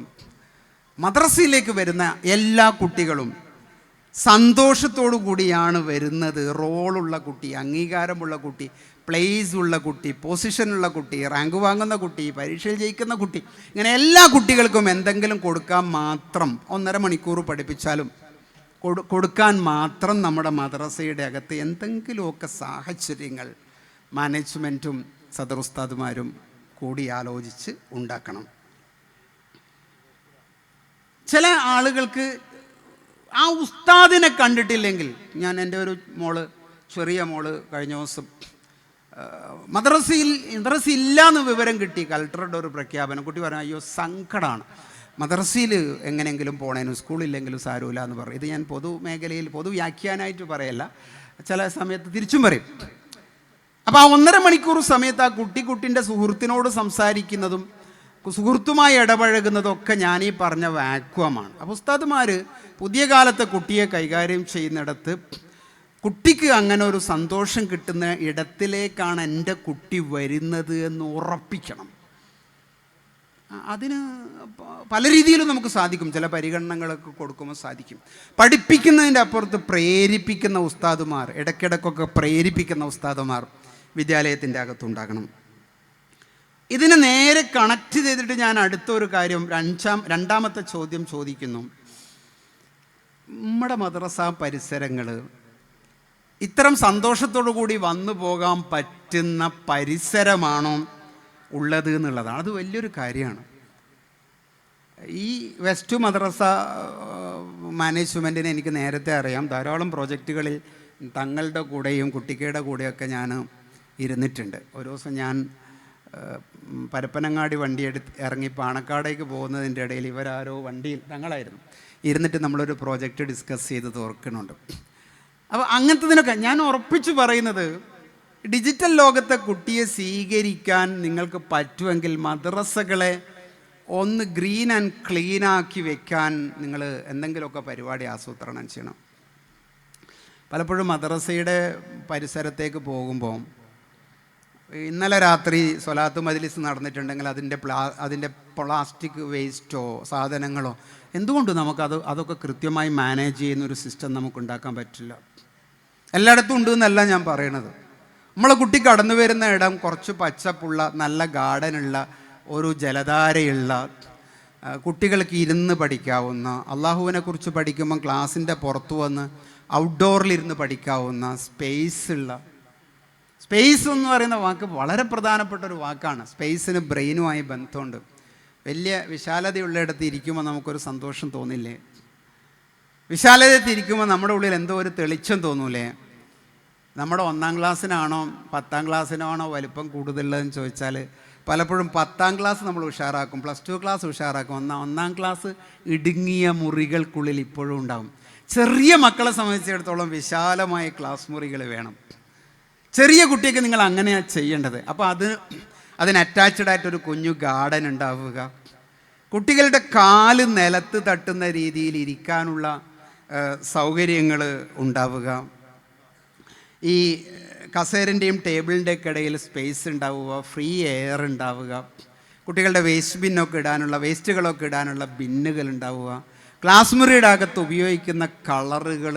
Speaker 1: മദ്രസയിലേക്ക് വരുന്ന എല്ലാ കുട്ടികളും സന്തോഷത്തോടു കൂടിയാണ് വരുന്നത്. റോളുള്ള കുട്ടി, അംഗീകാരമുള്ള കുട്ടി, പ്ലേസ് ഉള്ള കുട്ടി, പൊസിഷനുള്ള കുട്ടി, റാങ്ക് വാങ്ങുന്ന കുട്ടി, പരീക്ഷയിൽ ജയിക്കുന്ന കുട്ടി, ഇങ്ങനെ എല്ലാ കുട്ടികൾക്കും എന്തെങ്കിലും കൊടുക്കാൻ മാത്രം 1.5 മണിക്കൂർ പഠിപ്പിച്ചാലും കൊടുക്കാൻ മാത്രം നമ്മുടെ മദ്രസയുടെ അകത്ത് എന്തെങ്കിലുമൊക്കെ സാഹചര്യങ്ങൾ മാനേജ്മെൻറ്റും സദർ ഉസ്താദുമാരും കൂടി ആലോചിച്ച് ഉണ്ടാക്കണം. ചില ആളുകൾക്ക് ആ ഉസ്താദിനെ കണ്ടിട്ടില്ലെങ്കിൽ, ഞാൻ എൻ്റെ ഒരു ചെറിയ മോള് കഴിഞ്ഞ ദിവസം മദ്രസ ഇല്ല എന്ന് വിവരം കിട്ടി, കളക്ടറുടെ ഒരു പ്രഖ്യാപനം. കുട്ടി പറഞ്ഞു, അയ്യോ സങ്കടമാണ്, മദ്രസയിൽ എങ്ങനെയെങ്കിലും പോണേനും സ്കൂളില്ലെങ്കിലും സാരമില്ല എന്ന് പറയും. ഇത് ഞാൻ പൊതുമേഖലയിൽ വ്യാഖ്യാനമായിട്ട് പറയല്ല, ചില സമയത്ത് തിരിച്ചും പറയും. അപ്പോൾ ആ 1.5 മണിക്കൂർ സമയത്ത് ആ കുട്ടിൻ്റെ സുഹൃത്തിനോട് സംസാരിക്കുന്നതും സുഹൃത്തുമായി ഇടപഴകുന്നതൊക്കെ ഞാനീ പറഞ്ഞ വാക്വമാണ്. അപ്പോൾ ഉസ്താദുമാർ പുതിയ കാലത്തെ കുട്ടിയെ കൈകാര്യം ചെയ്യുന്നിടത്ത് കുട്ടിക്ക് അങ്ങനെ ഒരു സന്തോഷം കിട്ടുന്ന ഇടത്തിലേക്കാണ് എൻ്റെ കുട്ടി വരുന്നത് എന്ന് ഉറപ്പിക്കണം. അതിന് പല രീതിയിലും നമുക്ക് സാധിക്കും, ചില പരിഗണനകളൊക്കെ കൊടുക്കുമ്പോൾ സാധിക്കും. പഠിപ്പിക്കുന്നതിൻ്റെ അപ്പുറത്ത് പ്രേരിപ്പിക്കുന്ന ഉസ്താദുമാർ, ഇടയ്ക്കിടയ്ക്കൊക്കെ പ്രേരിപ്പിക്കുന്ന ഉസ്താദുമാർ വിദ്യാലയത്തിൻ്റെ അകത്തുണ്ടാകണം. ഇതിന് നേരെ കണക്ട് ചെയ്തിട്ട് ഞാൻ അടുത്തൊരു കാര്യം, രണ്ടാമത്തെ ചോദ്യം ചോദിക്കുന്നു. നമ്മുടെ മദ്രസ പരിസരങ്ങൾ ഇത്തരം സന്തോഷത്തോടു കൂടി വന്നു പോകാൻ പറ്റുന്ന പരിസരമാണോ ഉള്ളത് എന്നുള്ളതാണ്. അത് വലിയൊരു കാര്യമാണ്. ഈ വെസ്റ്റ് മദ്രസ മാനേജ്മെൻറ്റിനെ എനിക്ക് നേരത്തെ അറിയാം. ധാരാളം പ്രോജക്റ്റുകളിൽ തങ്ങളുടെ കൂടെയും കുട്ടിക്കയുടെ കൂടെയൊക്കെ ഞാൻ ഇരുന്നിട്ടുണ്ട്. ഒരു ദിവസം ഞാൻ പരപ്പനങ്ങാടി വണ്ടി ഇറങ്ങി പാണക്കാടേക്ക് പോകുന്നതിൻ്റെ ഇടയിൽ ഇവരാരോ വണ്ടിയിൽ, തങ്ങളായിരുന്നു, ഇരുന്നിട്ട് നമ്മളൊരു പ്രോജക്റ്റ് ഡിസ്കസ് ചെയ്ത് തോർക്കുന്നുണ്ട്. അപ്പോൾ അങ്ങനത്തതിനൊക്കെ ഞാൻ ഉറപ്പിച്ച് പറയുന്നത്, ഡിജിറ്റൽ ലോകത്തെ കുട്ടിയെ സ്വീകരിക്കാൻ നിങ്ങൾക്ക് പറ്റുമെങ്കിൽ മദ്രസകളെ ഒന്ന് ഗ്രീൻ ആൻഡ് ക്ലീനാക്കി വെക്കാൻ നിങ്ങൾ എന്തെങ്കിലുമൊക്കെ പരിപാടി ആസൂത്രണം ചെയ്യണം. പലപ്പോഴും മദ്രസയുടെ പരിസരത്തേക്ക് പോകുമ്പോൾ, ഇന്നലെ രാത്രി സ്വലാത്ത് മജ്ലിസ് നടന്നിട്ടുണ്ടെങ്കിൽ അതിൻ്റെ പ്ലാസ്റ്റിക് വേസ്റ്റോ സാധനങ്ങളോ എന്തുകൊണ്ട് അതൊക്കെ കൃത്യമായി മാനേജ് ചെയ്യുന്നൊരു സിസ്റ്റം നമുക്ക് ഉണ്ടാക്കാൻ പറ്റില്ല? എല്ലായിടത്തും ഉണ്ട് എന്നല്ല ഞാൻ പറയണത്. നമ്മളെ കുട്ടി കടന്നു വരുന്ന ഇടം കുറച്ച് പച്ചപ്പുള്ള, നല്ല ഗാർഡനുള്ള, ഒരു ജലധാരയുള്ള, കുട്ടികൾക്ക് ഇരുന്ന് പഠിക്കാവുന്ന, അള്ളാഹുവിനെ കുറിച്ച് പഠിക്കുമ്പം ക്ലാസ്സിൻ്റെ പുറത്തു വന്ന് ഔട്ട്ഡോറിലിരുന്ന് പഠിക്കാവുന്ന സ്പേസ് എന്ന് പറയുന്ന വാക്ക് വളരെ പ്രധാനപ്പെട്ട ഒരു വാക്കാണ്. സ്പേസിന് ബ്രെയിനുമായി ബന്ധമുണ്ട്. വലിയ വിശാലതയുള്ളിടത്ത് ഇരിക്കുമ്പോൾ നമുക്കൊരു സന്തോഷം തോന്നില്ലേ? വിശാലതയിൽ ഇരിക്കുമ്പോൾ നമ്മുടെ ഉള്ളിൽ എന്തോ ഒരു തെളിച്ചം തോന്നൂലേ? നമ്മുടെ 1-ാം ക്ലാസ്സിനാണോ 10-ാം ക്ലാസ്സിനാണോ വലിപ്പം കൂടുതലുള്ളതെന്ന് ചോദിച്ചാൽ പലപ്പോഴും 10-ാം ക്ലാസ് നമ്മൾ ഉഷാറാക്കും, +2 ക്ലാസ് ഉഷാറാക്കും. 1-ാം ക്ലാസ് ഇടുങ്ങിയ മുറികൾക്കുള്ളിൽ ഇപ്പോഴും ഉണ്ടാകും. ചെറിയ മക്കളെ സംബന്ധിച്ചിടത്തോളം വിശാലമായ ക്ലാസ് മുറികൾ വേണം. ചെറിയ കുട്ടിയൊക്കെ നിങ്ങൾ അങ്ങനെയാണ് ചെയ്യേണ്ടത്. അപ്പോൾ അതിന് അറ്റാച്ച്ഡ് ആയിട്ടൊരു കുഞ്ഞു ഗാർഡൻ ഉണ്ടാവുക, കുട്ടികളുടെ കാല് നിലത്ത് തട്ടുന്ന രീതിയിൽ ഇരിക്കാനുള്ള സൗകര്യങ്ങൾ ഉണ്ടാവുക, ഈ കസേരൻ്റെയും ടേബിളിൻ്റെയൊക്കെ ഇടയിൽ സ്പേസ് ഉണ്ടാവുക, ഫ്രീ എയർ ഉണ്ടാവുക, കുട്ടികളുടെ വേസ്റ്റുകളൊക്കെ ഇടാനുള്ള ബിന്നുകൾ ഉണ്ടാവുക, ക്ലാസ് മുറിയുടെ അകത്ത് ഉപയോഗിക്കുന്ന കളറുകൾ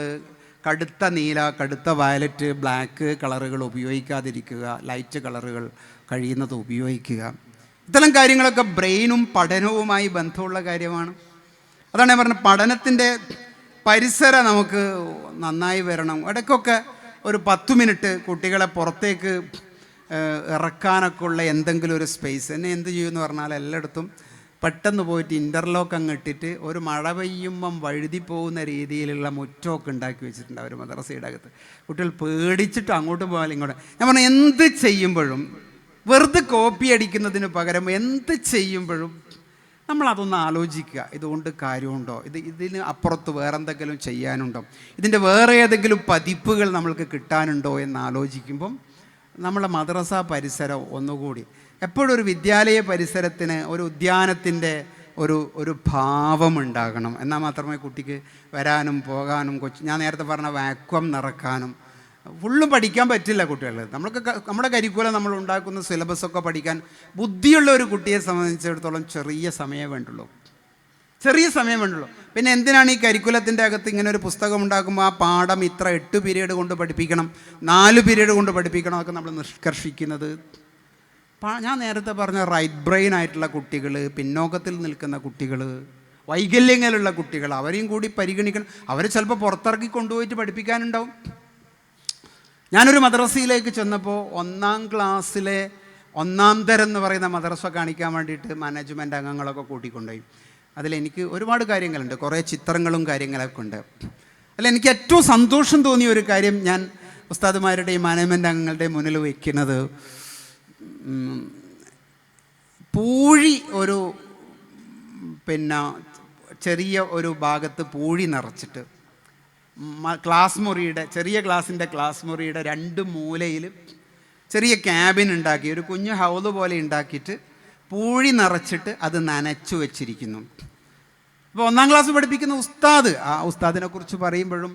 Speaker 1: കടുത്ത നീല, കടുത്ത വയലറ്റ്, ബ്ലാക്ക് കളറുകൾ ഉപയോഗിക്കാതിരിക്കുക, ലൈറ്റ് കളറുകൾ കഴിയുന്നത് ഉപയോഗിക്കുക. ഇത്തരം കാര്യങ്ങളൊക്കെ ബ്രെയിനും പഠനവുമായി ബന്ധമുള്ള കാര്യമാണ്. അതാണ് ഞാൻ പറഞ്ഞത്, പഠനത്തിൻ്റെ പരിസരം നമുക്ക് നന്നായി വരണം. ഇടയ്ക്കൊക്കെ ഒരു 10 മിനിറ്റ് കുട്ടികളെ പുറത്തേക്ക് ഇറക്കാനൊക്കെ ഉള്ള എന്തെങ്കിലും ഒരു സ്പേസ്. എന്നെ എന്ത് ചെയ്യുമെന്ന് പറഞ്ഞാൽ എല്ലായിടത്തും പെട്ടെന്ന് പോയിട്ട് ഇൻ്റർലോക്ക് അങ്ങ് ഇട്ടിട്ട് ഒരു മഴ പെയ്യുമ്പം വഴുതി പോകുന്ന രീതിയിലുള്ള മുറ്റമൊക്കെ ഉണ്ടാക്കി വെച്ചിട്ടുണ്ട് അവർ മദ്രസയുടെ അകത്ത്. കുട്ടികൾ പേടിച്ചിട്ട് അങ്ങോട്ടും പോകാൻ ഇങ്ങോട്ടും. ഞാൻ പറഞ്ഞു, എന്ത് ചെയ്യുമ്പോഴും വെറുതെ കോപ്പി അടിക്കുന്നതിന് പകരം എന്ത് ചെയ്യുമ്പോഴും നമ്മളതൊന്ന് ആലോചിക്കുക. ഇതുകൊണ്ട് കാര്യമുണ്ടോ, ഇതിന് അപ്പുറത്ത് വേറെ എന്തെങ്കിലും ചെയ്യാനുണ്ടോ, ഇതിൻ്റെ വേറെ ഏതെങ്കിലും പതിപ്പുകൾ നമ്മൾക്ക് കിട്ടാനുണ്ടോ എന്ന് ആലോചിക്കുമ്പം നമ്മളെ മദ്രസ പരിസരം ഒന്നുകൂടി എപ്പോഴും ഒരു വിദ്യാലയ പരിസരത്തിന് ഒരു ഉദ്യാനത്തിൻ്റെ ഒരു ഭാവം ഉണ്ടാകണം. എന്നാൽ മാത്രമേ കുട്ടിക്ക് വരാനും പോകാനും ഞാൻ നേരത്തെ പറഞ്ഞ വാക്വം നിറക്കാനും ഫുള്ളും പഠിക്കാൻ പറ്റില്ല കുട്ടികൾ. നമ്മുടെ കരിക്കുലം നമ്മൾ ഉണ്ടാക്കുന്ന സിലബസൊക്കെ പഠിക്കാൻ ബുദ്ധിയുള്ള ഒരു കുട്ടിയെ സംബന്ധിച്ചിടത്തോളം ചെറിയ സമയമേ വേണ്ടുള്ളൂ. പിന്നെ എന്തിനാണ് ഈ കരിക്കുലത്തിൻ്റെ അകത്ത് ഇങ്ങനെ ഒരു പുസ്തകം ഉണ്ടാക്കുമ്പോൾ ആ പാഠം ഇത്ര 8 പീരീഡ് കൊണ്ട് പഠിപ്പിക്കണം, 4 പീരീഡ് കൊണ്ട് പഠിപ്പിക്കണം എന്നൊക്കെ നമ്മൾ നിഷ്കർഷിക്കുന്നത്? ഞാൻ നേരത്തെ പറഞ്ഞ റൈറ്റ് ബ്രെയിൻ ആയിട്ടുള്ള കുട്ടികൾ, പിന്നോക്കത്തിൽ നിൽക്കുന്ന കുട്ടികൾ, വൈകല്യങ്ങളുള്ള കുട്ടികൾ, അവരെയും കൂടി പരിഗണിക്കണം. അവരെ ചിലപ്പോൾ പുറത്തിറക്കി കൊണ്ടുപോയിട്ട് പഠിപ്പിക്കാനുണ്ടാവും. ഞാനൊരു മദ്രസയിലേക്ക് ചെന്നപ്പോൾ 1-ാം ക്ലാസ്സിലെ 1-ാം തരം എന്ന് പറയുന്ന മദ്രസ കാണിക്കാൻ വേണ്ടിയിട്ട് മാനേജ്മെൻറ്റ് അംഗങ്ങളൊക്കെ കൂട്ടിക്കൊണ്ടുപോയി. അതിലെനിക്ക് ഒരുപാട് കാര്യങ്ങളുണ്ട്, കുറേ ചിത്രങ്ങളും കാര്യങ്ങളൊക്കെ ഉണ്ട്. എനിക്ക് ഏറ്റവും സന്തോഷം തോന്നിയ ഒരു കാര്യം ഞാൻ ഉസ്താദുമാരുടെയും മാനേജ്മെൻറ്റ് അംഗങ്ങളുടെയും മുന്നിൽ വയ്ക്കുന്നത്, പൂഴി ചെറിയ ഒരു ഭാഗത്ത് പൂഴി നിറച്ചിട്ട് ചെറിയ ക്ലാസ്സിൻ്റെ ക്ലാസ് മുറിയുടെ 2 മൂലയിൽ ചെറിയ ക്യാബിൻ ഉണ്ടാക്കി, ഒരു കുഞ്ഞു ഹൗസ് പോലെ ഉണ്ടാക്കിയിട്ട് പൂഴി നിറച്ചിട്ട് അത് നനച്ചു വെച്ചിരിക്കുന്നു. അപ്പോൾ 1-ാം ക്ലാസ് പഠിപ്പിക്കുന്ന ആ ഉസ്താദിനെ കുറിച്ച് പറയുമ്പോഴും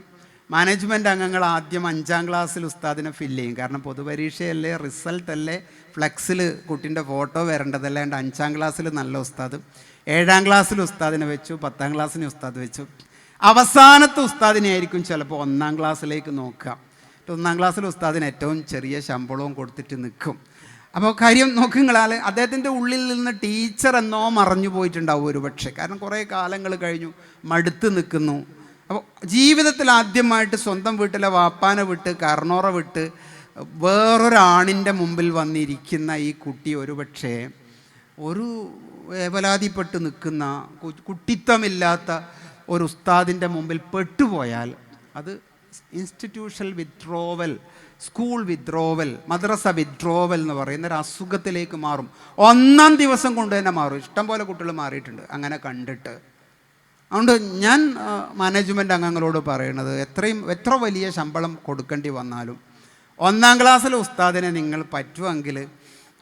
Speaker 1: മാനേജ്മെൻറ്റ് അംഗങ്ങൾ ആദ്യം 5-ാം ക്ലാസ്സിൽ ഉസ്താദിനെ ഫില്ല് ചെയ്യും. കാരണം പൊതുപരീക്ഷയല്ലേ, റിസൾട്ടല്ലേ, ഫ്ലെക്സിൽ കുട്ടീൻ്റെ ഫോട്ടോ വരേണ്ടതല്ലേ. 5-ാം ക്ലാസ്സിൽ നല്ല ഉസ്താദ്, 7-ാം ക്ലാസ്സിൽ ഉസ്താദിനെ വെച്ചു, 10-ാം ക്ലാസ്സിന് ഉസ്താദ് വെച്ചു. അവസാനത്തെ ഉസ്താദിനെ ആയിരിക്കും ചിലപ്പോൾ 1-ാം ക്ലാസ്സിലേക്ക് നോക്കുക. 1-ാം ക്ലാസ്സിൽ ഉസ്താദിന് ഏറ്റവും ചെറിയ ശമ്പളവും കൊടുത്തിട്ട് നിൽക്കും. അപ്പോൾ കാര്യം നോക്കുങ്ങളാൽ അദ്ദേഹത്തിൻ്റെ ഉള്ളിൽ നിന്ന് ടീച്ചർ എന്നോ മറഞ്ഞു പോയിട്ടുണ്ടാവും ഒരു പക്ഷേ. കാരണം കുറേ കാലങ്ങൾ കഴിഞ്ഞു, മടുത്ത് നിൽക്കുന്നു. അപ്പോൾ ജീവിതത്തിൽ ആദ്യമായിട്ട് സ്വന്തം വീട്ടിലെ വാപ്പാനെ വിട്ട് കർണോറ വിട്ട് വേറൊരാണിൻ്റെ മുമ്പിൽ വന്നിരിക്കുന്ന ഈ കുട്ടി ഒരു പക്ഷേ ഒരു വേവലാതിപ്പെട്ട് നിൽക്കുന്ന കുട്ടിത്തമില്ലാത്ത ഒരു ഉസ്താദിൻ്റെ മുമ്പിൽ പെട്ടുപോയാൽ അത് ഇൻസ്റ്റിറ്റ്യൂഷണൽ വിത്ഡ്രോവൽ, സ്കൂൾ വിത്ഡ്രോവൽ, മദ്രസ വിത്ഡ്രോവൽ എന്ന് പറയുന്ന ഒരു അസുഖത്തിലേക്ക് മാറും. 1-ാം ദിവസം കൊണ്ട് തന്നെ മാറും. ഇഷ്ടംപോലെ കുട്ടികൾ മാറിയിട്ടുണ്ട് അങ്ങനെ കണ്ടിട്ട്. അതുകൊണ്ട് ഞാൻ മാനേജ്മെൻറ്റ് അംഗങ്ങളോട് പറയണത്, എത്ര വലിയ ശമ്പളം കൊടുക്കേണ്ടി വന്നാലും 1-ാം ക്ലാസ്സിലെ ഉസ്താദിനെ നിങ്ങൾ പറ്റുമെങ്കിൽ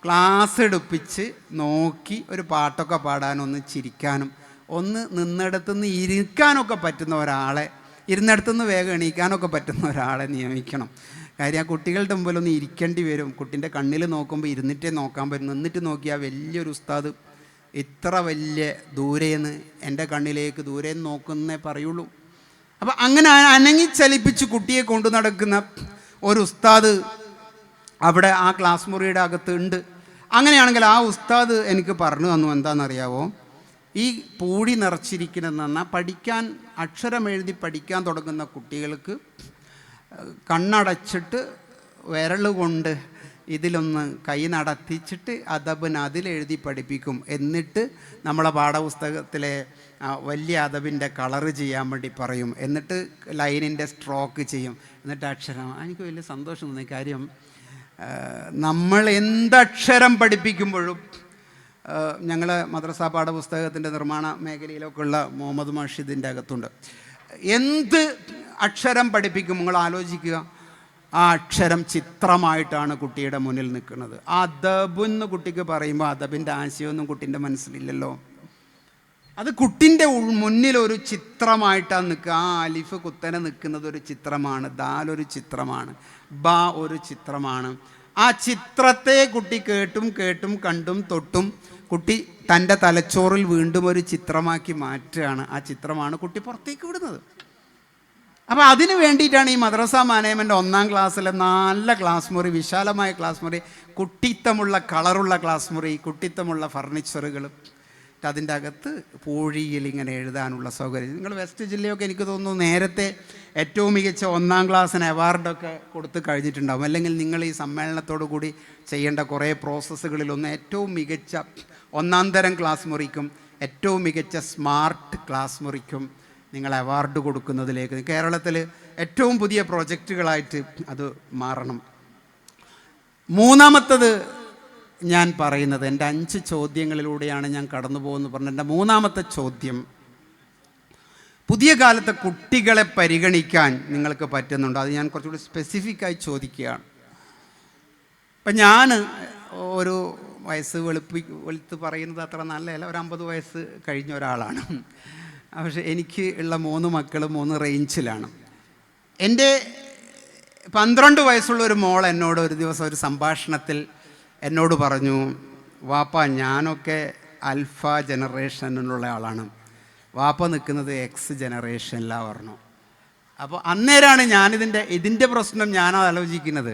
Speaker 1: ക്ലാസ് എടുപ്പിച്ച് നോക്കി ഒരു പാട്ടൊക്കെ പാടാനും ഒന്ന് ചിരിക്കാനും ഒന്ന് നിന്നിടത്തുനിന്ന് ഇരിക്കാനൊക്കെ പറ്റുന്ന ഒരാളെ, ഇരുന്നിടത്തുനിന്ന് വേഗം എണീക്കാനൊക്കെ പറ്റുന്ന ഒരാളെ നിയമിക്കണം. കാര്യം ആ കുട്ടികളുടെ മുമ്പിലൊന്ന് ഇരിക്കേണ്ടി വരും. കുട്ടീൻ്റെ കണ്ണിൽ നോക്കുമ്പോൾ ഇരുന്നിട്ടേ നോക്കാൻ പറ്റും. നിന്നിട്ട് നോക്കിയാൽ വലിയൊരു ഉസ്താദ് ഇത്ര വലിയ ദൂരേന്ന് എൻ്റെ കണ്ണിലേക്ക് ദൂരേന്ന് നോക്കുന്നേ പറയുള്ളൂ. അപ്പം അങ്ങനെ അനങ്ങിച്ചലിപ്പിച്ച് കുട്ടിയെ കൊണ്ടു നടക്കുന്ന ഒരു ഉസ്താദ് അവിടെ ആ ക്ലാസ് മുറിയുടെ അകത്ത് ഉണ്ട്. അങ്ങനെയാണെങ്കിൽ ആ ഉസ്താദ് എനിക്ക് പറഞ്ഞു തന്നു, എന്താണെന്നറിയാവോ, ഈ പൂഴി നിറച്ചിരിക്കുന്നതെന്ന് പറഞ്ഞാൽ പഠിക്കാൻ, അക്ഷരം എഴുതി പഠിക്കാൻ തുടങ്ങുന്ന കുട്ടികൾക്ക് കണ്ണടച്ചിട്ട് വിരൽ കൊണ്ട് ഇതിലൊന്ന് കൈ നടത്തിച്ചിട്ട് അദബിന് അതിലെഴുതി പഠിപ്പിക്കും. എന്നിട്ട് നമ്മളെ പാഠപുസ്തകത്തിലെ വലിയ അദബിൻ്റെ കളറ് ചെയ്യാൻ വേണ്ടി പറയും. എന്നിട്ട് ലൈനിൻ്റെ സ്ട്രോക്ക് ചെയ്യും. എന്നിട്ട് അക്ഷരം. എനിക്ക് വലിയ സന്തോഷം തോന്നി. കാര്യം നമ്മൾ എന്തക്ഷരം പഠിപ്പിക്കുമ്പോഴും ഞങ്ങൾ മദ്രസ പാഠപുസ്തകത്തിൻ്റെ നിർമ്മാണ മേഖലയിലൊക്കെ ഉള്ള മുഹമ്മദ് മർഷിദിൻ്റെ അകത്തുണ്ട്. എന്ത് അക്ഷരം പഠിപ്പിക്കും നിങ്ങൾ ആലോചിക്കുക, ആ അക്ഷരം ചിത്രമായിട്ടാണ് കുട്ടിയുടെ മുന്നിൽ നിൽക്കുന്നത്. അദബെന്ന് കുട്ടിക്ക് പറയുമ്പോൾ അദബിൻ്റെ ആശയമൊന്നും കുട്ടീൻ്റെ മനസ്സിലില്ലല്ലോ. അത് കുട്ടിൻ്റെ മുന്നിൽ ഒരു ചിത്രമായിട്ടാണ് നിൽക്കുക. ആ അലിഫ് കുത്തനെ നിൽക്കുന്നത് ഒരു ചിത്രമാണ്, ദാലൊരു ചിത്രമാണ്, ബ ഒരു ചിത്രമാണ്. ആ ചിത്രത്തെ കുട്ടി കേട്ടും കണ്ടും തൊട്ടും കുട്ടി തൻ്റെ തലച്ചോറിൽ വീണ്ടും ഒരു ചിത്രമാക്കി മാറ്റുകയാണ്. ആ ചിത്രമാണ് കുട്ടി പുറത്തേക്ക് വിടുന്നത്. അപ്പോൾ അതിന് വേണ്ടിയിട്ടാണ് ഈ മദ്രസ മാനേജ്മെൻ്റ് 1-ാം ക്ലാസ്സിലെ നല്ല ക്ലാസ് മുറി, വിശാലമായ ക്ലാസ് മുറി, കുട്ടിത്തമുള്ള കളറുള്ള ക്ലാസ് മുറി, കുട്ടിത്തമുള്ള ഫർണിച്ചറുകൾ, അതിൻ്റെ അകത്ത് പൂഴിയിൽ ഇങ്ങനെ എഴുതാനുള്ള സൗകര്യം. നിങ്ങൾ വെസ്റ്റ് ജില്ലയൊക്കെ എനിക്ക് തോന്നുന്നു നേരത്തെ ഏറ്റവും മികച്ച 1-ാം ക്ലാസ്സിന് അവാർഡൊക്കെ കൊടുത്ത് കഴിഞ്ഞിട്ടുണ്ടാകും. അല്ലെങ്കിൽ നിങ്ങൾ ഈ സമ്മേളനത്തോടു കൂടി ചെയ്യേണ്ട കുറേ പ്രോസസ്സുകളിലൊന്ന് ഏറ്റവും മികച്ച 1-ാം തരം ക്ലാസ് മുറിക്കും ഏറ്റവും മികച്ച സ്മാർട്ട് ക്ലാസ് മുറിക്കും നിങ്ങൾ അവാർഡ് കൊടുക്കുന്നതിലേക്ക് കേരളത്തിൽ ഏറ്റവും പുതിയ പ്രോജക്റ്റുകളായിട്ട് അത് മാറണം. മൂന്നാമത്തത് ഞാൻ പറയുന്നത്, എൻ്റെ 5 ചോദ്യങ്ങളിലൂടെയാണ് ഞാൻ കടന്നു പോകുന്നത് പറഞ്ഞത്. എൻ്റെ മൂന്നാമത്തെ ചോദ്യം, പുതിയ കാലത്തെ കുട്ടികളെ പരിഗണിക്കാൻ നിങ്ങൾക്ക് പറ്റുന്നുണ്ടോ? അത് ഞാൻ കുറച്ചുകൂടി സ്പെസിഫിക്കായി ചോദിക്കുകയാണ്. ഇപ്പം ഞാൻ ഒരു വയസ്സ് വെളുത്ത് പറയുന്നത് അത്ര നല്ലതല്ല, ഒരു 50 വയസ്സ് കഴിഞ്ഞ ഒരാളാണ്. പക്ഷേ എനിക്ക് ഉള്ള 3 മക്കളും 3 റേഞ്ചിലാണ്. എൻ്റെ 12 വയസ്സുള്ള ഒരു മോൾ എന്നോട് ഒരു ദിവസം ഒരു സംഭാഷണത്തിൽ എന്നോട് പറഞ്ഞു, വാപ്പ ഞാനൊക്കെ ആൽഫ ജനറേഷനിലുള്ള ആളാണ്, വാപ്പ നിൽക്കുന്നത് എക്സ് ജനറേഷനിലാണ് പറഞ്ഞു. അപ്പോൾ അന്നേരമാണ് ഇതിൻ്റെ പ്രശ്നം ഞാൻ ആലോചിക്കുന്നത്.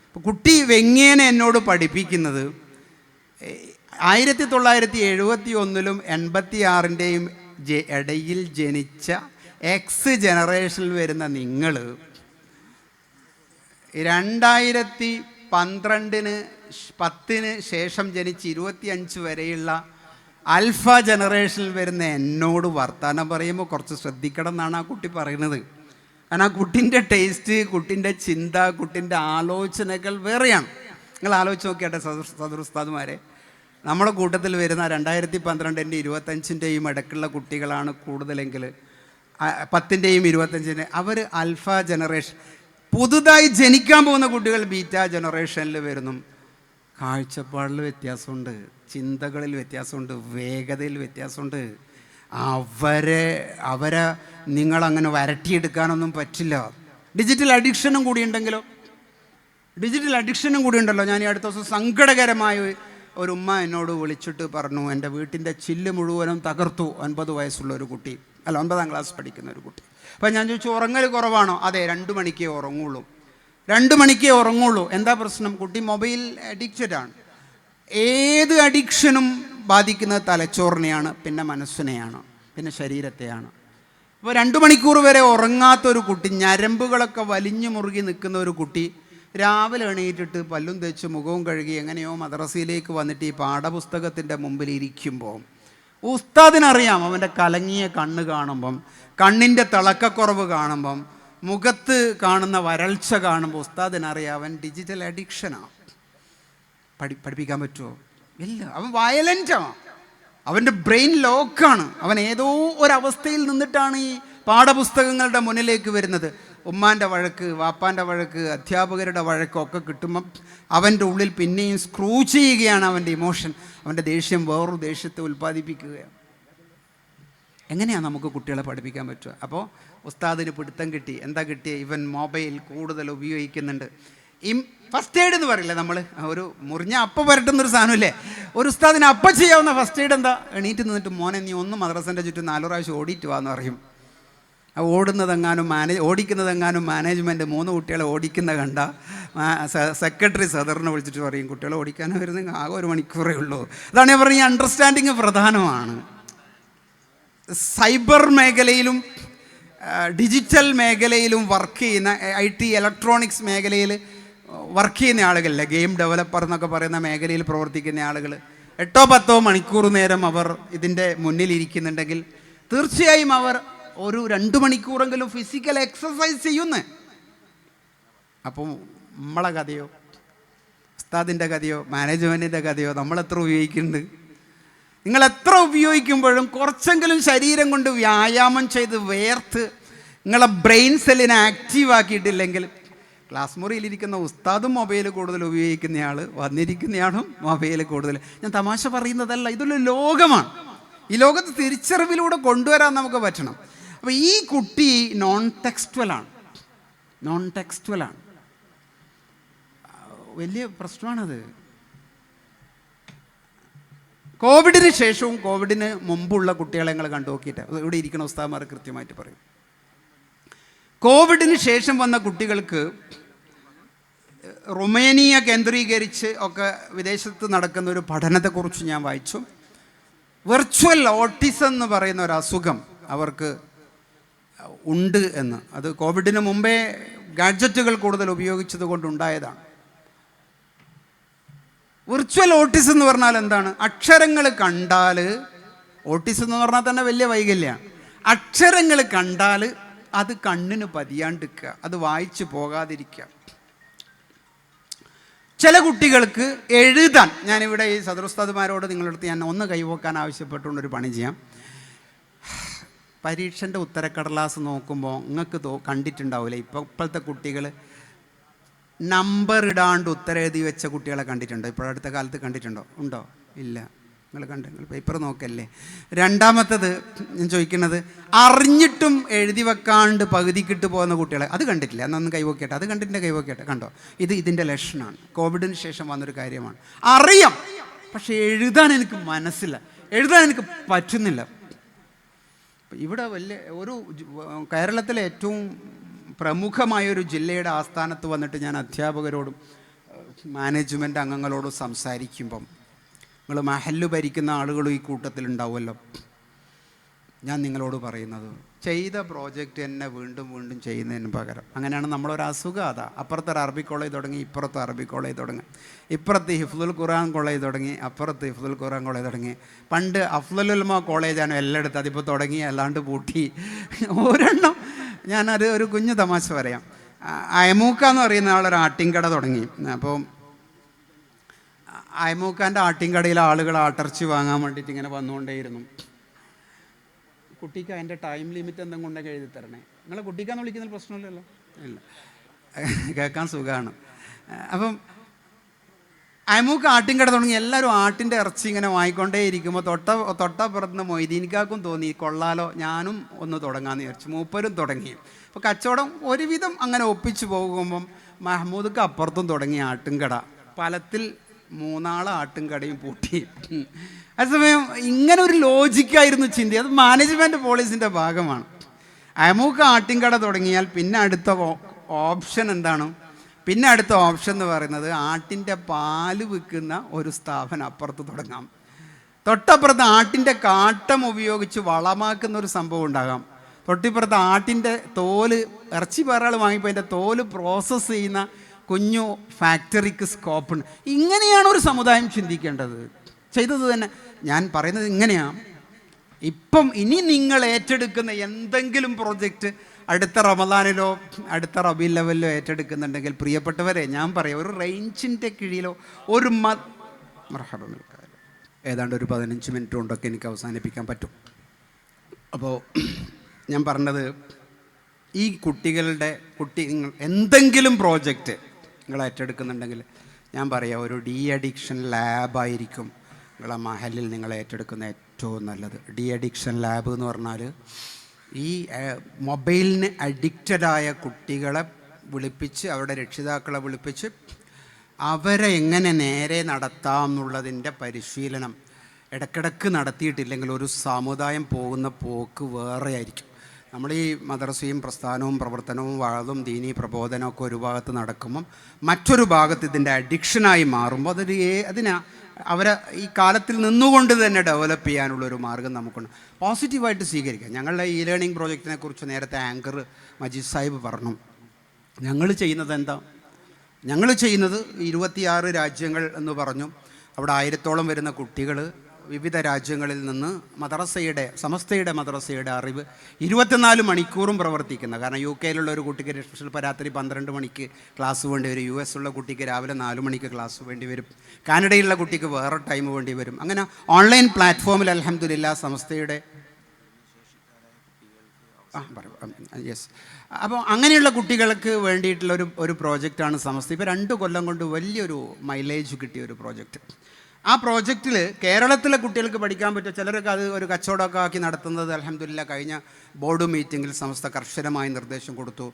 Speaker 1: ഇപ്പോൾ കുട്ടി വെങ്ങേനെ എന്നോട് പഠിപ്പിക്കുന്നത് 1971-ലും 86-ൻ്റെയും ഇടയിൽ ജനിച്ച എക്സ് ജനറേഷനിൽ വരുന്ന നിങ്ങൾ 2010 ശേഷം ജനിച്ച് 25 വരെയുള്ള ആൽഫ ജനറേഷനിൽ വരുന്ന എന്നോട് വർത്തമാനം പറയുമ്പോൾ കുറച്ച് ശ്രദ്ധിക്കണം എന്നാണ് ആ കുട്ടി പറയുന്നത്. കാരണം ആ കുട്ടിൻ്റെ ടേസ്റ്റ്, കുട്ടിൻ്റെ ചിന്ത, കുട്ടിൻ്റെ ആലോചനകൾ വേറെയാണ്. നിങ്ങൾ ആലോചിച്ച് നോക്കിയാട്ടെ സദർ ഉസ്താദുമാരെ, നമ്മുടെ കൂട്ടത്തിൽ വരുന്ന 2012-ൻ്റെയും 25-ൻ്റെയും ഇടയ്ക്കുള്ള കുട്ടികളാണ് കൂടുതലെങ്കിൽ 10-ൻ്റെയും 25-ൻ്റെയും അവർ ആൽഫ ജനറേഷൻ. പുതുതായി ജനിക്കാൻ പോകുന്ന കുട്ടികൾ ബീറ്റ ജനറേഷനിൽ വരുന്നു. കാഴ്ചപ്പാടിൽ വ്യത്യാസമുണ്ട്, ചിന്തകളിൽ വ്യത്യാസമുണ്ട്, വേഗതയിൽ വ്യത്യാസമുണ്ട്. അവരെ നിങ്ങളങ്ങനെ വരട്ടിയെടുക്കാനൊന്നും പറ്റില്ല. ഡിജിറ്റൽ അഡിക്ഷനും കൂടി ഉണ്ടല്ലോ. ഞാൻ ഈ അടുത്ത ദിവസം സങ്കടകരമായ ഒരു ഉമ്മ എന്നോട് വിളിച്ചിട്ട് പറഞ്ഞു, എൻ്റെ വീട്ടിൻ്റെ ചില്ല് മുഴുവനും തകർത്തു 9 വയസ്സുള്ള ഒരു കുട്ടി, 9-ാം ക്ലാസ് പഠിക്കുന്ന ഒരു കുട്ടി. അപ്പോൾ ഞാൻ ചോദിച്ചു, ഉറങ്ങൽ കുറവാണോ? അതെ, 2 മണിക്കേ ഉറങ്ങുള്ളൂ. 2 മണിക്കേ ഉറങ്ങുള്ളൂ. എന്താ പ്രശ്നം? കുട്ടി മൊബൈൽ അഡിക്റ്റഡാണ്. ഏത് അഡിക്ഷനും ബാധിക്കുന്നത് തലച്ചോറിനെയാണ്, പിന്നെ മനസ്സിനെയാണ്, പിന്നെ ശരീരത്തെയാണ്. അപ്പോൾ 2 മണിക്കൂർ വരെ ഉറങ്ങാത്തൊരു കുട്ടി, ഞരമ്പുകളൊക്കെ വലിഞ്ഞു മുറുകി നിൽക്കുന്ന ഒരു കുട്ടി രാവിലെ എണീറ്റിട്ട് പല്ലും തേച്ച് മുഖവും കഴുകി എങ്ങനെയോ മദ്രസയിലേക്ക് വന്നിട്ട് ഈ പാഠപുസ്തകത്തിൻ്റെ മുമ്പിൽ ഇരിക്കുമ്പോൾ ഉസ്താദിനറിയാം അവൻ്റെ കലങ്ങിയ കണ്ണ് കാണുമ്പം, കണ്ണിൻ്റെ തിളക്കക്കുറവ് കാണുമ്പം, മുഖത്ത് കാണുന്ന വരൾച്ച കാണുമ്പോൾ ഉസ്താദിനറിയാം അവൻ ഡിജിറ്റൽ അഡിക്ഷനാണ്. പഠിപ്പിക്കാൻ പറ്റുമോ? ഇല്ല. അവൻ വയലൻ്റാണ്, അവൻ്റെ ബ്രെയിൻ ലോക്കാണ്. അവൻ ഏതോ ഒരവസ്ഥയിൽ നിന്നിട്ടാണ് ഈ പാഠപുസ്തകങ്ങളുടെ മുന്നിലേക്ക് വരുന്നത്. ഉമ്മാൻ്റെ വഴക്ക്, വാപ്പാൻ്റെ വഴക്ക്, അധ്യാപകരുടെ വഴക്കൊക്കെ കിട്ടുമ്പം അവൻ്റെ ഉള്ളിൽ പിന്നെയും സ്ക്രൂ ചെയ്യുകയാണ് അവൻ്റെ ഇമോഷൻ. അവൻ്റെ ദേഷ്യം വേറൊരു ദേഷ്യത്തെ ഉൽപ്പാദിപ്പിക്കുകയാണ്. എങ്ങനെയാണ് നമുക്ക് കുട്ടികളെ പഠിപ്പിക്കാൻ പറ്റുക? അപ്പോൾ ഉസ്താദിന് പിടുത്തം കിട്ടി. എന്താ കിട്ടിയ? ഇവൻ മൊബൈൽ കൂടുതൽ ഉപയോഗിക്കുന്നുണ്ട്. ഈ ഫസ്റ്റ് എയ്ഡ് എന്ന് പറയില്ലേ നമ്മൾ, ഒരു മുറിഞ്ഞ അപ്പം വരട്ടുന്നൊരു സാധനമില്ലേ, ഒരു ഉസ്താദിന് അപ്പം ചെയ്യാവുന്ന ഫസ്റ്റ് എയ്ഡ് എന്താ? എണീറ്റ് നിന്നിട്ട്, മോനെ നീ ഒന്ന് മദ്രസൻ്റെ ചുറ്റും 4 പ്രാവശ്യം ഓടിയിട്ട് വാന്ന് പറയും. ഓടിക്കുന്നതെങ്ങാനും മാനേജ്മെൻറ്റ് 3 കുട്ടികളെ ഓടിക്കുന്ന കണ്ട സെക്രട്ടറി സദറിനെ വിളിച്ചിട്ട് പറയും, കുട്ടികളെ ഓടിക്കാൻ വരുന്നെങ്കിൽ ആകെ 1 മണിക്കൂറേ ഉള്ളൂ. അതാണ് ഞാൻ പറഞ്ഞ അണ്ടർസ്റ്റാൻഡിങ് പ്രധാനമാണ്. സൈബർ മേഖലയിലും ഡിജിറ്റൽ മേഖലയിലും വർക്ക് ചെയ്യുന്ന IT ഇലക്ട്രോണിക്സ് മേഖലയിൽ വർക്ക് ചെയ്യുന്ന ആളുകളിലെ ഗെയിം ഡെവലപ്പർ എന്നൊക്കെ പറയുന്ന മേഖലയിൽ പ്രവർത്തിക്കുന്ന ആളുകൾ 8-10 മണിക്കൂർ നേരം അവർ ഇതിൻ്റെ മുന്നിലിരിക്കുന്നുണ്ടെങ്കിൽ തീർച്ചയായും അവർ ഒരു 2 മണിക്കൂറെങ്കിലും ഫിസിക്കൽ എക്സസൈസ് ചെയ്യുന്നു. അപ്പം നമ്മളെ കഥയോ, ഉസ്താദിൻ്റെ കഥയോ, മാനേജ്മെൻറ്റിൻ്റെ കഥയോ നമ്മളെത്ര ഉപയോഗിക്കുന്നുണ്ട്? നിങ്ങളെത്ര ഉപയോഗിക്കുമ്പോഴും കുറച്ചെങ്കിലും ശരീരം കൊണ്ട് വ്യായാമം ചെയ്ത് വേർത്ത് നിങ്ങളെ ബ്രെയിൻ സെല്ലിനെ ആക്റ്റീവ് ആക്കിയിട്ടില്ലെങ്കിൽ ക്ലാസ് മുറിയിലിരിക്കുന്ന ഉസ്താദും മൊബൈൽ കൂടുതൽ ഉപയോഗിക്കുന്നയാൾ, വന്നിരിക്കുന്നയാളും മൊബൈൽ കൂടുതൽ. ഞാൻ തമാശ പറയുന്നതല്ല, ഇതൊരു ലോകമാണ്. ഈ ലോകത്ത് തിരിച്ചറിവിലൂടെ കൊണ്ടുവരാൻ നമുക്ക് പറ്റണം. അപ്പോൾ ഈ കുട്ടി നോൺ ടെക്സ്റ്റുവലാണ്. വലിയ പ്രശ്നമാണത്. കോവിഡിന് ശേഷവും കോവിഡിന് മുമ്പുള്ള കുട്ടികളെ നിങ്ങൾ കണ്ടു നോക്കിയിട്ട് ഇവിടെ ഇരിക്കുന്ന ഉസ്താദന്മാർ കൃത്യമായിട്ട് പറയും. കോവിഡിന് ശേഷം വന്ന കുട്ടികൾക്ക് റൊമേനിയ കേന്ദ്രീകരിച്ച് ഒക്കെ വിദേശത്ത് നടക്കുന്ന ഒരു പഠനത്തെക്കുറിച്ച് ഞാൻ വായിച്ചു. വെർച്വൽ ഓട്ടിസം എന്ന് പറയുന്ന ഒരു അസുഖം അവർക്ക് ഉണ്ട് എന്ന്. അത് കോവിഡിന് മുമ്പേ ഗാഡ്ജറ്റുകൾ കൂടുതൽ ഉപയോഗിച്ചത് കൊണ്ടുണ്ടായതാണ്. വിർച്വൽ ഓട്ടിസം എന്ന് പറഞ്ഞാൽ എന്താണ്? അക്ഷരങ്ങൾ കണ്ടാൽ, ഓട്ടിസം എന്ന് പറഞ്ഞാൽ തന്നെ വലിയ വൈകല്യമാണ്. അക്ഷരങ്ങൾ കണ്ടാൽ അത് കണ്ണിന് പതിയാണ്ടിരിക്കുക, അത് വായിച്ചു പോകാതിരിക്കുക. ചില കുട്ടികൾക്ക് എഴുതാൻ, ഞാനിവിടെ ഈ സദറുസ്താദുമാരോട് നിങ്ങളുടെ അടുത്ത് ഞാൻ ഒന്ന് കൈവക്കാൻ ആവശ്യപ്പെട്ടുകൊണ്ടൊരു പണി ചെയ്യാം. പരീക്ഷൻ്റെ ഉത്തരക്കടലാസ് നോക്കുമ്പോൾ നിങ്ങൾക്ക് കണ്ടിട്ടുണ്ടാവില്ല, ഇപ്പോഴത്തെ കുട്ടികൾ നമ്പർ ഇടാണ്ട് ഉത്തരം എഴുതി വെച്ച കുട്ടികളെ കണ്ടിട്ടുണ്ടോ? ഇപ്പോഴടുത്ത കാലത്ത് കണ്ടിട്ടുണ്ടോ? ഉണ്ടോ? ഇല്ല. നിങ്ങൾ പേപ്പർ നോക്കല്ലേ. രണ്ടാമത്തത് ഞാൻ ചോദിക്കുന്നത്, അറിഞ്ഞിട്ടും എഴുതി വെക്കാണ്ട് പകുതിക്കിട്ട് പോകുന്ന കുട്ടികളെ അത് കണ്ടിട്ടില്ല. എന്നൊന്ന് കൈവക്കട്ടെ. അത് കണ്ടിട്ട് കൈവക്കട്ടെ. കണ്ടോ? ഇതിൻ്റെ ലക്ഷണമാണ്. കോവിഡിന് ശേഷം വന്നൊരു കാര്യമാണ്. അറിയാം, പക്ഷേ എഴുതാൻ എനിക്ക് മനസ്സില്ല, എഴുതാൻ എനിക്ക് പറ്റുന്നില്ല. ഇവിടെ വലിയ ഒരു കേരളത്തിലെ ഏറ്റവും പ്രമുഖമായൊരു ജില്ലയുടെ ആസ്ഥാനത്ത് വന്നിട്ട് ഞാൻ അധ്യാപകരോടും മാനേജ്മെൻറ്റ് അംഗങ്ങളോടും സംസാരിക്കുമ്പം, നിങ്ങൾ മഹല്ല് ഭരിക്കുന്ന ആളുകളും ഈ കൂട്ടത്തിലുണ്ടാവുമല്ലോ, ഞാൻ നിങ്ങളോട് പറയുന്നത്, ചെയ്ത പ്രോജക്റ്റ് തന്നെ വീണ്ടും വീണ്ടും ചെയ്യുന്നതിന് പകരം, അങ്ങനെയാണ് നമ്മളൊരു അസുഖം. അതാ അപ്പുറത്തൊരു അറബി കോളേജ് തുടങ്ങി, ഇപ്പുറത്ത് അറബി കോളേജ് തുടങ്ങി, ഇപ്പുറത്ത് ഹിഫ്ദുൽ ഖുർആൻ കോളേജ് തുടങ്ങി, അപ്പുറത്ത് ഹിഫ്ദുൽ ഖുർആൻ കോളേജ് തുടങ്ങി. പണ്ട് അഫ്ദലുൽ ഉലമ കോളേജാണ് എല്ലായിടത്തും, അതിപ്പോൾ തുടങ്ങി അല്ലാണ്ട് പൂട്ടി. ഒരെണ്ണം ഞാനത് ഒരു കുഞ്ഞു തമാശ പറയാം. അയമൂക്ക എന്ന് പറയുന്ന ആളൊരു ആട്ടിൻകട തുടങ്ങി. അപ്പോൾ അയമൂക്കാൻ്റെ ആട്ടിൻകടയിൽ ആളുകൾ ആട്ടിറച്ചി വാങ്ങാൻ വേണ്ടിയിട്ട് ഇങ്ങനെ വന്നുകൊണ്ടേയിരുന്നു. കുട്ടിക്ക് അതിൻ്റെ ടൈം ലിമിറ്റ് എന്തെങ്കിലും ഉണ്ടെങ്കിൽ എഴുതി തരണേ. നിങ്ങളെ കുട്ടിക്കാന്ന് വിളിക്കുന്നതിൽ പ്രശ്നമില്ലല്ലോ? ഇല്ല, കേൾക്കാൻ സുഖമാണ്. അപ്പം അയമൂക്ക് ആട്ടിൻകട തുടങ്ങി. എല്ലാവരും ആട്ടിൻ്റെ ഇറച്ചി ഇങ്ങനെ വാങ്ങിക്കൊണ്ടേ ഇരിക്കുമ്പോൾ തൊട്ടപ്പുറത്ത് മൊയ്തീനിക്കാക്കും തോന്നി, കൊള്ളാലോ ഞാനും ഒന്ന് തുടങ്ങാമെന്ന് വിചാരിച്ചു. മൂപ്പരും തുടങ്ങി. അപ്പോൾ കച്ചവടം ഒരുവിധം അങ്ങനെ ഒപ്പിച്ച് പോകുമ്പം മഹ്മൂദക്ക് അപ്പുറത്തും തുടങ്ങി ആട്ടിൻകട. ഫലത്തിൽ 3 ആട്ടിൻകടയും പൂട്ടി. അതേസമയം ഇങ്ങനെ ഒരു ലോജിക്കായിരുന്നു ചിന്തി. അത് മാനേജ്മെൻറ്റ് പോളിസിൻ്റെ ഭാഗമാണ്. അയമൂക്ക് ആട്ടിൻകട തുടങ്ങിയാൽ പിന്നെ അടുത്ത ഓപ്ഷൻ എന്താണ്? പിന്നെ അടുത്ത ഓപ്ഷൻ എന്ന് പറയുന്നത് ആട്ടിൻ്റെ പാല് വിൽക്കുന്ന ഒരു സ്ഥാപനം അപ്പുറത്ത് തുടങ്ങാം. തൊട്ടപ്പുറത്ത് ആട്ടിൻ്റെ കാട്ടം ഉപയോഗിച്ച് വളമാക്കുന്ന ഒരു സംഭവം ഉണ്ടാകാം. തൊട്ടിപ്പുറത്ത് ആട്ടിൻ്റെ തോല്, ഇറച്ചി വേറെ ആൾ വാങ്ങിപ്പോൾ അതിൻ്റെ തോല് പ്രോസസ്സ് ചെയ്യുന്ന കുഞ്ഞു ഫാക്ടറിക്ക് സ്കോപ്പുണ്ട്. ഇങ്ങനെയാണ് ഒരു സമുദായം ചിന്തിക്കേണ്ടത്. ചെയ്തത് തന്നെ ഞാൻ പറയുന്നത് ഇങ്ങനെയാണ്. ഇപ്പം ഇനി നിങ്ങൾ ഏറ്റെടുക്കുന്ന എന്തെങ്കിലും പ്രോജക്റ്റ് അടുത്ത റമദാനിലോ അടുത്ത റബീഉൽ അവ്വലിലോ ഏറ്റെടുക്കുന്നുണ്ടെങ്കിൽ, പ്രിയപ്പെട്ടവരെ ഞാൻ പറയാം, ഒരു റേഞ്ചിൻ്റെ കീഴിലോ ഒരു ഏതാണ്ട് ഒരു 15 മിനിറ്റ് കൊണ്ടൊക്കെ എനിക്ക് അവസാനിപ്പിക്കാൻ പറ്റും. അപ്പോൾ ഞാൻ പറഞ്ഞത്, ഈ നിങ്ങൾ എന്തെങ്കിലും പ്രോജക്റ്റ് നിങ്ങൾ ഏറ്റെടുക്കുന്നുണ്ടെങ്കിൽ ഞാൻ പറയാം, ഒരു ഡി അഡിക്ഷൻ ലാബായിരിക്കും നിങ്ങളെ മഹലിൽ നിങ്ങൾ ഏറ്റെടുക്കുന്ന ഏറ്റവും നല്ലത്. ഡി അഡിക്ഷൻ ലാബ് എന്ന് പറഞ്ഞാൽ ഈ മൊബൈലിന് അഡിക്റ്റഡായ കുട്ടികളെ വിളിപ്പിച്ച്, അവരുടെ രക്ഷിതാക്കളെ വിളിപ്പിച്ച് അവരെ എങ്ങനെ നേരെ നടത്താം എന്നുള്ളതിൻ്റെ പരിശീലനം ഇടയ്ക്കിടയ്ക്ക് നടത്തിയിട്ടില്ലെങ്കിൽ ഒരു സമുദായം പോകുന്ന പോക്ക് വേറെ ആയിരിക്കും. നമ്മൾ ഈ മദ്രസയും പ്രസ്ഥാനവും പ്രവർത്തനവും വാഴതും ദീനീ പ്രബോധനമൊക്കെ ഒരു ഭാഗത്ത് നടക്കുമ്പം മറ്റൊരു ഭാഗത്ത് ഇതിൻ്റെ അഡിക്ഷനായി മാറുമ്പോൾ അവരെ ഈ കാലത്തിൽ നിന്നുകൊണ്ട് തന്നെ ഡെവലപ്പ് ചെയ്യാനുള്ളൊരു മാർഗ്ഗം നമുക്കുണ്ട്. പോസിറ്റീവായിട്ട് സ്വീകരിക്കുക. ഞങ്ങളുടെ ഇ ലേണിംഗ് പ്രോജക്റ്റിനെ കുറിച്ച് നേരത്തെ ആങ്കർ മജീദ് സാഹിബ് പറഞ്ഞു. ഞങ്ങൾ ചെയ്യുന്നത് എന്താ? ഞങ്ങൾ ചെയ്യുന്നത് 26 രാജ്യങ്ങൾ എന്ന് പറഞ്ഞു. അവിടെ 1000-ഓളം വരുന്ന കുട്ടികൾ വിവിധ രാജ്യങ്ങളിൽ നിന്ന് സമസ്തയുടെ മദ്രസയുടെ അറിവ് 24 മണിക്കൂറും പ്രവർത്തിക്കുന്ന. കാരണം UK ഒരു കുട്ടിക്ക് ചിലപ്പോൾ രാത്രി 12 മണിക്ക് ക്ലാസ് വേണ്ടി വരും, US ഉള്ള കുട്ടിക്ക് രാവിലെ 4 മണിക്ക് ക്ലാസ് വേണ്ടി വരും, കാനഡയിലുള്ള കുട്ടിക്ക് വേറെ ടൈം വേണ്ടി വരും. അങ്ങനെ ഓൺലൈൻ പ്ലാറ്റ്ഫോമിൽ അൽഹംദുലില്ലാ സമസ്തയുടെ യെസ് അപ്പോൾ അങ്ങനെയുള്ള കുട്ടികൾക്ക് വേണ്ടിയിട്ടുള്ള ഒരു പ്രോജക്റ്റാണ് സമസ്ത. ഇപ്പോൾ 2 കൊല്ലം കൊണ്ട് വലിയൊരു മൈലേജ് കിട്ടിയ ഒരു പ്രോജക്റ്റ്. ആ പ്രോജക്റ്റിൽ കേരളത്തിലെ കുട്ടികൾക്ക് പഠിക്കാൻ പറ്റും. ചിലരൊക്കെ അത് ഒരു കച്ചവടമൊക്കെ ആക്കി നടത്തുന്നത് അൽഹംദുലില്ലാ കഴിഞ്ഞ ബോർഡ് മീറ്റിങ്ങിൽ സമസ്ത കർശനമായി നിർദ്ദേശം കൊടുത്തു.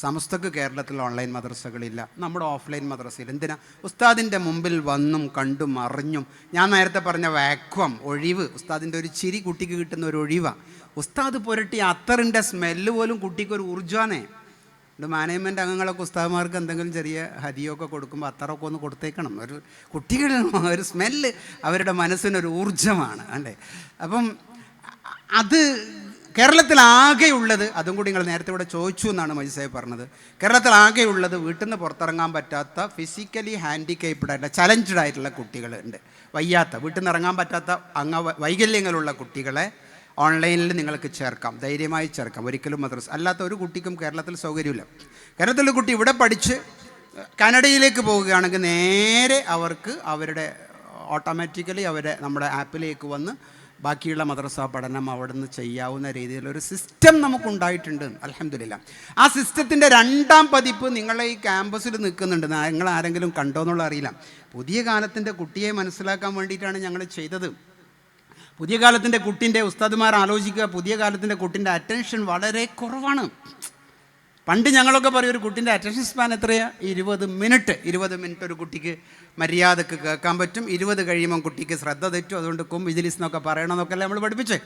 Speaker 1: സമസ്തക്ക് കേരളത്തിൽ ഓൺലൈൻ മദ്രസകളില്ല, നമ്മുടെ ഓഫ്ലൈൻ മദ്രസയിൽ. എന്തിനാ? ഉസ്താദിൻ്റെ മുമ്പിൽ വന്നും കണ്ടും അറിഞ്ഞും. ഞാൻ നേരത്തെ പറഞ്ഞ വാക്വം ഒഴിവ്, ഉസ്താദിൻ്റെ ഒരു ചിരി കുട്ടിക്ക് കിട്ടുന്ന ഒരു ഒഴിവാണ്. ഉസ്താദ് പുരട്ടി അത്തറിൻ്റെ സ്മെല്ല് പോലും കുട്ടിക്കൊരു ഊർജ്ജമാണേ. മാനേജ്മെൻറ്റ് അംഗങ്ങളൊക്കെ ഉസ്താദ്മാർക്ക് എന്തെങ്കിലും ചെറിയ ഹദിയൊക്കെ കൊടുക്കുമ്പോൾ അത്തറൊക്കെ ഒന്ന് കൊടുത്തേക്കണം. ഒരു കുട്ടികൾ ഒരു സ്മെല്ല് അവരുടെ മനസ്സിനൊരു ഊർജ്ജമാണ് അല്ലേ. അപ്പം അത് കേരളത്തിലാകെയുള്ളത്, അതും കൂടി നിങ്ങൾ നേരത്തെ ഇവിടെ ചോദിച്ചു എന്നാണ് മജിസാബ് പറഞ്ഞത്, കേരളത്തിലാകെയുള്ളത് വീട്ടിൽ നിന്ന് പുറത്തിറങ്ങാൻ പറ്റാത്ത ഫിസിക്കലി ഹാൻഡിക്കേപ്ഡ് ആയിട്ടുള്ള ചലഞ്ച്ഡ് ആയിട്ടുള്ള കുട്ടികളുണ്ട്. വയ്യാത്ത, വീട്ടിൽ നിന്ന് ഇറങ്ങാൻ പറ്റാത്ത വൈകല്യങ്ങളുള്ള കുട്ടികളെ ഓൺലൈനിൽ നിങ്ങൾക്ക് ചേർക്കാം, ധൈര്യമായി ചേർക്കാം. ഒരിക്കലും മദ്രസ അല്ലാത്ത ഒരു കുട്ടിക്കും കേരളത്തിൽ സൗകര്യമില്ല. കേരളത്തിലെ കുട്ടി ഇവിടെ പഠിച്ച് കാനഡയിലേക്ക് പോവുകയാണെങ്കിൽ നേരെ അവർക്ക് ഓട്ടോമാറ്റിക്കലി നമ്മുടെ ആപ്പിലേക്ക് വന്ന് ബാക്കിയുള്ള മദ്രസ പഠനം അവിടെ നിന്ന് ചെയ്യാവുന്ന രീതിയിലൊരു സിസ്റ്റം നമുക്കുണ്ടായിട്ടുണ്ട് അൽഹംദുലില്ലാ. ആ സിസ്റ്റത്തിൻ്റെ 2ാം പതിപ്പ് നിങ്ങളെ ഈ ക്യാമ്പസിൽ നിൽക്കുന്നുണ്ട്. നിങ്ങൾ ആരെങ്കിലും കണ്ടോ എന്നുള്ള അറിയില്ല. പുതിയ കാലത്തിൻ്റെ കുട്ടിയെ മനസ്സിലാക്കാൻ വേണ്ടിയിട്ടാണ് ഞങ്ങൾ ചെയ്തത്. പുതിയ കാലത്തിൻ്റെ കുട്ടിൻ്റെ ഉസ്താദുമാർ ആലോചിക്കുക, പുതിയ കാലത്തിൻ്റെ കുട്ടിൻ്റെ അറ്റൻഷൻ വളരെ കുറവാണ്. പണ്ട് ഞങ്ങളൊക്കെ പറയും ഒരു കുട്ടിൻ്റെ അറ്റൻഷൻ സ്പാൻ എത്രയാണ്? 20 മിനിറ്റ് ഒരു കുട്ടിക്ക് മര്യാദക്ക് കേൾക്കാൻ പറ്റും. 20 കഴിയുമ്പം കുട്ടിക്ക് ശ്രദ്ധ തെറ്റും. അതുകൊണ്ട് വിജിലിസ് എന്നൊക്കെ പറയണമെന്നൊക്കെ അല്ലേ നമ്മൾ പഠിപ്പിച്ചേ.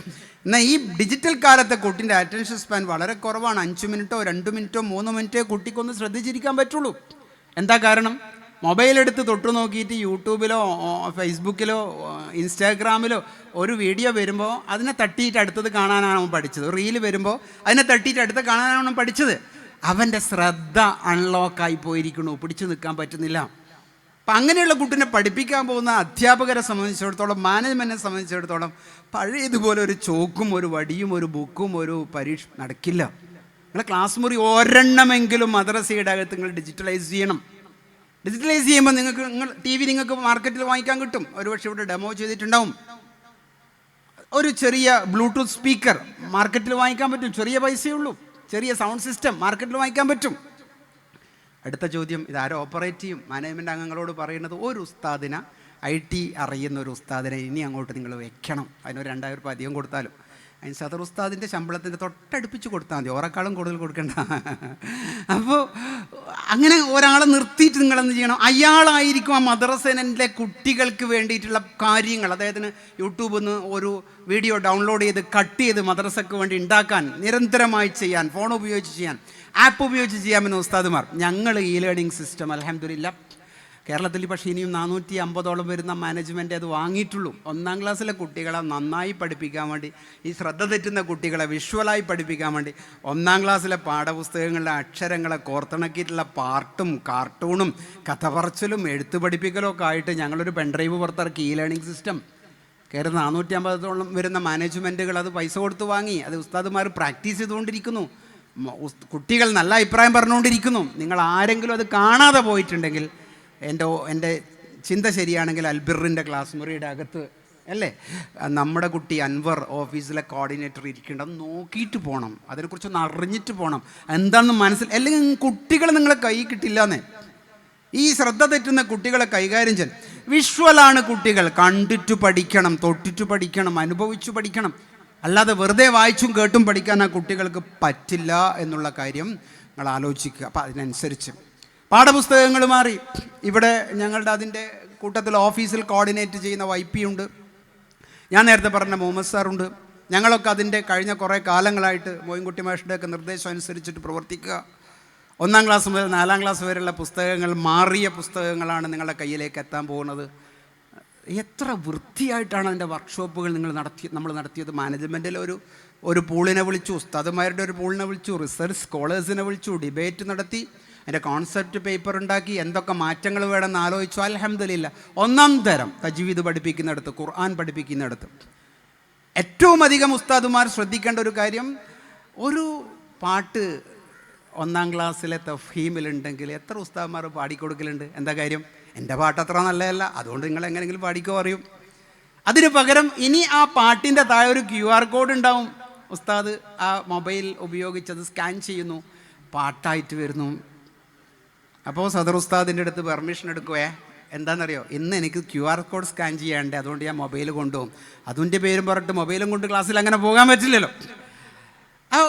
Speaker 1: എന്നാൽ ഈ ഡിജിറ്റൽ കാലത്തെ കുട്ടിൻ്റെ അറ്റൻഷൻ സ്പാൻ വളരെ കുറവാണ്. 5 മിനിറ്റോ 2 മിനിറ്റോ 3 മിനിറ്റോ കുട്ടിക്കൊന്ന് ശ്രദ്ധിച്ചിരിക്കാൻ പറ്റുള്ളൂ. എന്താ കാരണം? മൊബൈലെടുത്ത് തൊട്ടു നോക്കിയിട്ട് യൂട്യൂബിലോ ഫേസ്ബുക്കിലോ ഇൻസ്റ്റാഗ്രാമിലോ ഒരു വീഡിയോ വരുമ്പോൾ അതിനെ തട്ടിയിട്ട് അടുത്തത് കാണാനാണ് അവൻ പഠിച്ചത്. റീല് വരുമ്പോൾ അതിനെ തട്ടിയിട്ട് അടുത്ത് കാണാനാണ് അവൻ പഠിച്ചത്. അവൻ്റെ ശ്രദ്ധ അൺലോക്കായി പോയിരിക്കണു, പിടിച്ചു നിൽക്കാൻ പറ്റുന്നില്ല. അപ്പം അങ്ങനെയുള്ള കുട്ടീനെ പഠിപ്പിക്കാൻ പോകുന്ന അധ്യാപകരെ സംബന്ധിച്ചിടത്തോളം, മാനേജ്മെൻറ്റിനെ സംബന്ധിച്ചിടത്തോളം പഴയതുപോലെ ഒരു ചോക്കും ഒരു വടിയും ഒരു ബുക്കും ഒരു പരീക്ഷ നടക്കില്ല. നിങ്ങളുടെ ക്ലാസ് മുറി ഒരെണ്ണമെങ്കിലും മദ്രസയുടെ അകത്ത് നിങ്ങൾ ഡിജിറ്റലൈസ് ചെയ്യണം. ഡിജിറ്റലൈസ് ചെയ്യുമ്പോൾ TV നിങ്ങൾക്ക് മാർക്കറ്റിൽ വാങ്ങിക്കാൻ കിട്ടും. ഒരുപക്ഷെ ഇവിടെ ഡെമോ ചെയ്തിട്ടുണ്ടാവും. ഒരു ചെറിയ ബ്ലൂടൂത്ത് സ്പീക്കർ മാർക്കറ്റിൽ വാങ്ങിക്കാൻ പറ്റും. ചെറിയ പൈസയേ ഉള്ളൂ. ചെറിയ സൗണ്ട് സിസ്റ്റം മാർക്കറ്റിൽ വാങ്ങിക്കാൻ പറ്റും. അടുത്ത ചോദ്യം, ഇതാരോ ഓപ്പറേറ്റ് ചെയ്യും? മാനേജ്മെൻറ്റ് അംഗങ്ങളോട് പറയുന്നത്, ഒരു ഉസ്താദിനെ IT അറിയുന്ന ഒരു ഉസ്താദിനെ ഇനി അങ്ങോട്ട് നിങ്ങൾ വെക്കണം. അതിനൊരു 2000 രൂപ അധികം കൊടുത്താലും അതിന് സദർ ഉസ്താദിൻ്റെ ശമ്പളത്തിൻ്റെ തൊട്ടടുപ്പിച്ച് കൊടുത്താൽ മതി, ഓരെക്കാളും കൂടുതൽ കൊടുക്കണ്ട. അപ്പോൾ അങ്ങനെ ഒരാളെ നിർത്തിയിട്ട് നിങ്ങളെന്ത് ചെയ്യണം? അയാളായിരിക്കും ആ മദ്രസേനെ കുട്ടികൾക്ക് വേണ്ടിയിട്ടുള്ള കാര്യങ്ങൾ, അദ്ദേഹത്തിന് യൂട്യൂബിൽ നിന്ന് ഒരു വീഡിയോ ഡൗൺലോഡ് ചെയ്ത് കട്ട് ചെയ്ത് മദ്രസയ്ക്ക് വേണ്ടി ഉണ്ടാക്കാൻ, നിരന്തരമായി ചെയ്യാൻ, ഫോൺ ഉപയോഗിച്ച് ചെയ്യാൻ, ആപ്പ് ഉപയോഗിച്ച് ചെയ്യാമെന്ന് ഉസ്താദുമാർ. ഞങ്ങൾ ലേണിംഗ് സിസ്റ്റം അൽഹംദുലില്ലാ കേരളത്തിൽ പക്ഷേ ഇനിയും 450ഓളം വരുന്ന മാനേജ്മെൻറ്റ് അത് വാങ്ങിയിട്ടുള്ളൂ. 1ാം ക്ലാസ്സിലെ കുട്ടികളെ നന്നായി പഠിപ്പിക്കാൻ വേണ്ടി, ഈ ശ്രദ്ധ തെറ്റുന്ന കുട്ടികളെ വിഷ്വലായി പഠിപ്പിക്കാൻ വേണ്ടി 1ാം ക്ലാസ്സിലെ പാഠപുസ്തകങ്ങളിലെ അക്ഷരങ്ങളെ കോർത്തിണക്കിയിട്ടുള്ള പാർട്ടും കാർട്ടൂണും കഥ പറച്ചിലും എഴുത്ത് പഠിപ്പിക്കലും ഒക്കെ ആയിട്ട് ഞങ്ങളൊരു പെൻഡ്രൈവ് പുറത്തിറക്കി. ലേണിംഗ് സിസ്റ്റം കേരളം 450ഓളം വരുന്ന മാനേജ്മെൻറ്റുകൾ അത് പൈസ കൊടുത്ത് വാങ്ങി. അത് ഉസ്താദുമാർ പ്രാക്ടീസ് ചെയ്തുകൊണ്ടിരിക്കുന്നു. കുട്ടികൾ നല്ല അഭിപ്രായം പറഞ്ഞുകൊണ്ടിരിക്കുന്നു. നിങ്ങൾ ആരെങ്കിലും അത് കാണാതെ പോയിട്ടുണ്ടെങ്കിൽ, എൻ്റെ ചിന്ത ശരിയാണെങ്കിൽ അൽബിറിൻ്റെ ക്ലാസ് മുറിയുടെ അകത്ത് അല്ലേ നമ്മുടെ കുട്ടി അൻവർ ഓഫീസിലെ കോർഡിനേറ്റർ ഇരിക്കേണ്ടത് നോക്കിയിട്ട് പോകണം. അതിനെക്കുറിച്ചൊന്ന് അറിഞ്ഞിട്ട് പോകണം. എന്താണെന്ന് അല്ലെങ്കിൽ കുട്ടികൾ നിങ്ങളെ കൈ കിട്ടില്ലാന്നേ. ഈ ശ്രദ്ധ തെറ്റുന്ന കുട്ടികളെ കൈകാര്യം ചെയ്യാൻ വിഷ്വലാണ് കുട്ടികൾ. കണ്ടിട്ട് പഠിക്കണം, തൊട്ടിട്ട് പഠിക്കണം, അനുഭവിച്ചു പഠിക്കണം. അല്ലാതെ വെറുതെ വായിച്ചും കേട്ടും പഠിക്കാൻ ആ കുട്ടികൾക്ക് പറ്റില്ല എന്നുള്ള കാര്യം നിങ്ങൾ ആലോചിക്കുക. അപ്പോൾ അതിനനുസരിച്ച് പാഠപുസ്തകങ്ങൾ മാറി. ഇവിടെ ഞങ്ങളുടെ അതിൻ്റെ കൂട്ടത്തിൽ ഓഫീസിൽ കോർഡിനേറ്റ് ചെയ്യുന്ന YP ഉണ്ട്. ഞാൻ നേരത്തെ പറഞ്ഞ മുഹമ്മദ് സാറുണ്ട്. ഞങ്ങളൊക്കെ അതിൻ്റെ കഴിഞ്ഞ കുറേ കാലങ്ങളായിട്ട് മോയിൻകുട്ടി മാഷിൻ്റെയൊക്കെ നിർദ്ദേശം അനുസരിച്ചിട്ട് പ്രവർത്തിക്കുക. 1ാം ക്ലാസ് മുതൽ 4ാം ക്ലാസ് വരെയുള്ള പുസ്തകങ്ങൾ, മാറിയ പുസ്തകങ്ങളാണ് നിങ്ങളുടെ കയ്യിലേക്ക് എത്താൻ പോകുന്നത്. എത്ര വൃത്തിയായിട്ടാണ് അതിൻ്റെ വർക്ക്ഷോപ്പുകൾ നമ്മൾ നടത്തിയത്. മാനേജ്മെൻറ്റിൽ ഒരു പൂളിനെ വിളിച്ചു, ഉസ്താദുമാരുടെ ഒരു പൂളിനെ വിളിച്ചു, റിസർച്ച് സ്കോളേഴ്സിനെ വിളിച്ചു, ഡിബേറ്റ് നടത്തി. അതിൻ്റെ കോൺസെപ്റ്റ് പേപ്പർ ഉണ്ടാക്കി എന്തൊക്കെ മാറ്റങ്ങൾ വേണമെന്ന് ആലോചിച്ചു. അൽഹംദുലില്ലാ, ഒന്നാം തരം തജ്വീദ് പഠിപ്പിക്കുന്നിടത്ത്, ഖുർആൻ പഠിപ്പിക്കുന്നിടത്ത് ഏറ്റവും അധികം ഉസ്താദുമാർ ശ്രദ്ധിക്കേണ്ട ഒരു കാര്യം, ഒരു പാട്ട് 1-ാം ക്ലാസ്സിലെ തഫ്ഹീമിലുണ്ടെങ്കിൽ എത്ര ഉസ്താദുമാർ പാടിക്കൊടുക്കലുണ്ട്? എന്താ കാര്യം? എൻ്റെ പാട്ട് അത്ര നല്ലതല്ല, അതുകൊണ്ട് നിങ്ങൾ എങ്ങനെയെങ്കിലും പാടിക്കോ അറിയും. അതിന് പകരം ഇനി ആ പാട്ടിൻ്റെ താഴെ ഒരു QR കോഡ് ഉണ്ടാവും. ഉസ്താദ് ആ മൊബൈൽ ഉപയോഗിച്ചത് സ്കാൻ ചെയ്യുന്നു, പാട്ടായിട്ട് വരുന്നു. അപ്പോൾ സദർ ഉസ്താദിൻ്റെ അടുത്ത് പെർമിഷൻ എടുക്കുവേ, എന്താണെന്നറിയോ, ഇന്ന് എനിക്ക് QR കോഡ് സ്കാൻ ചെയ്യാണ്ട്, അതുകൊണ്ട് ഞാൻ മൊബൈൽ കൊണ്ടുപോകും. അതിൻ്റെ പേരും പറഞ്ഞിട്ട് മൊബൈലും കൊണ്ട് ക്ലാസ്സിൽ അങ്ങനെ പോകാൻ പറ്റില്ലല്ലോ. ആ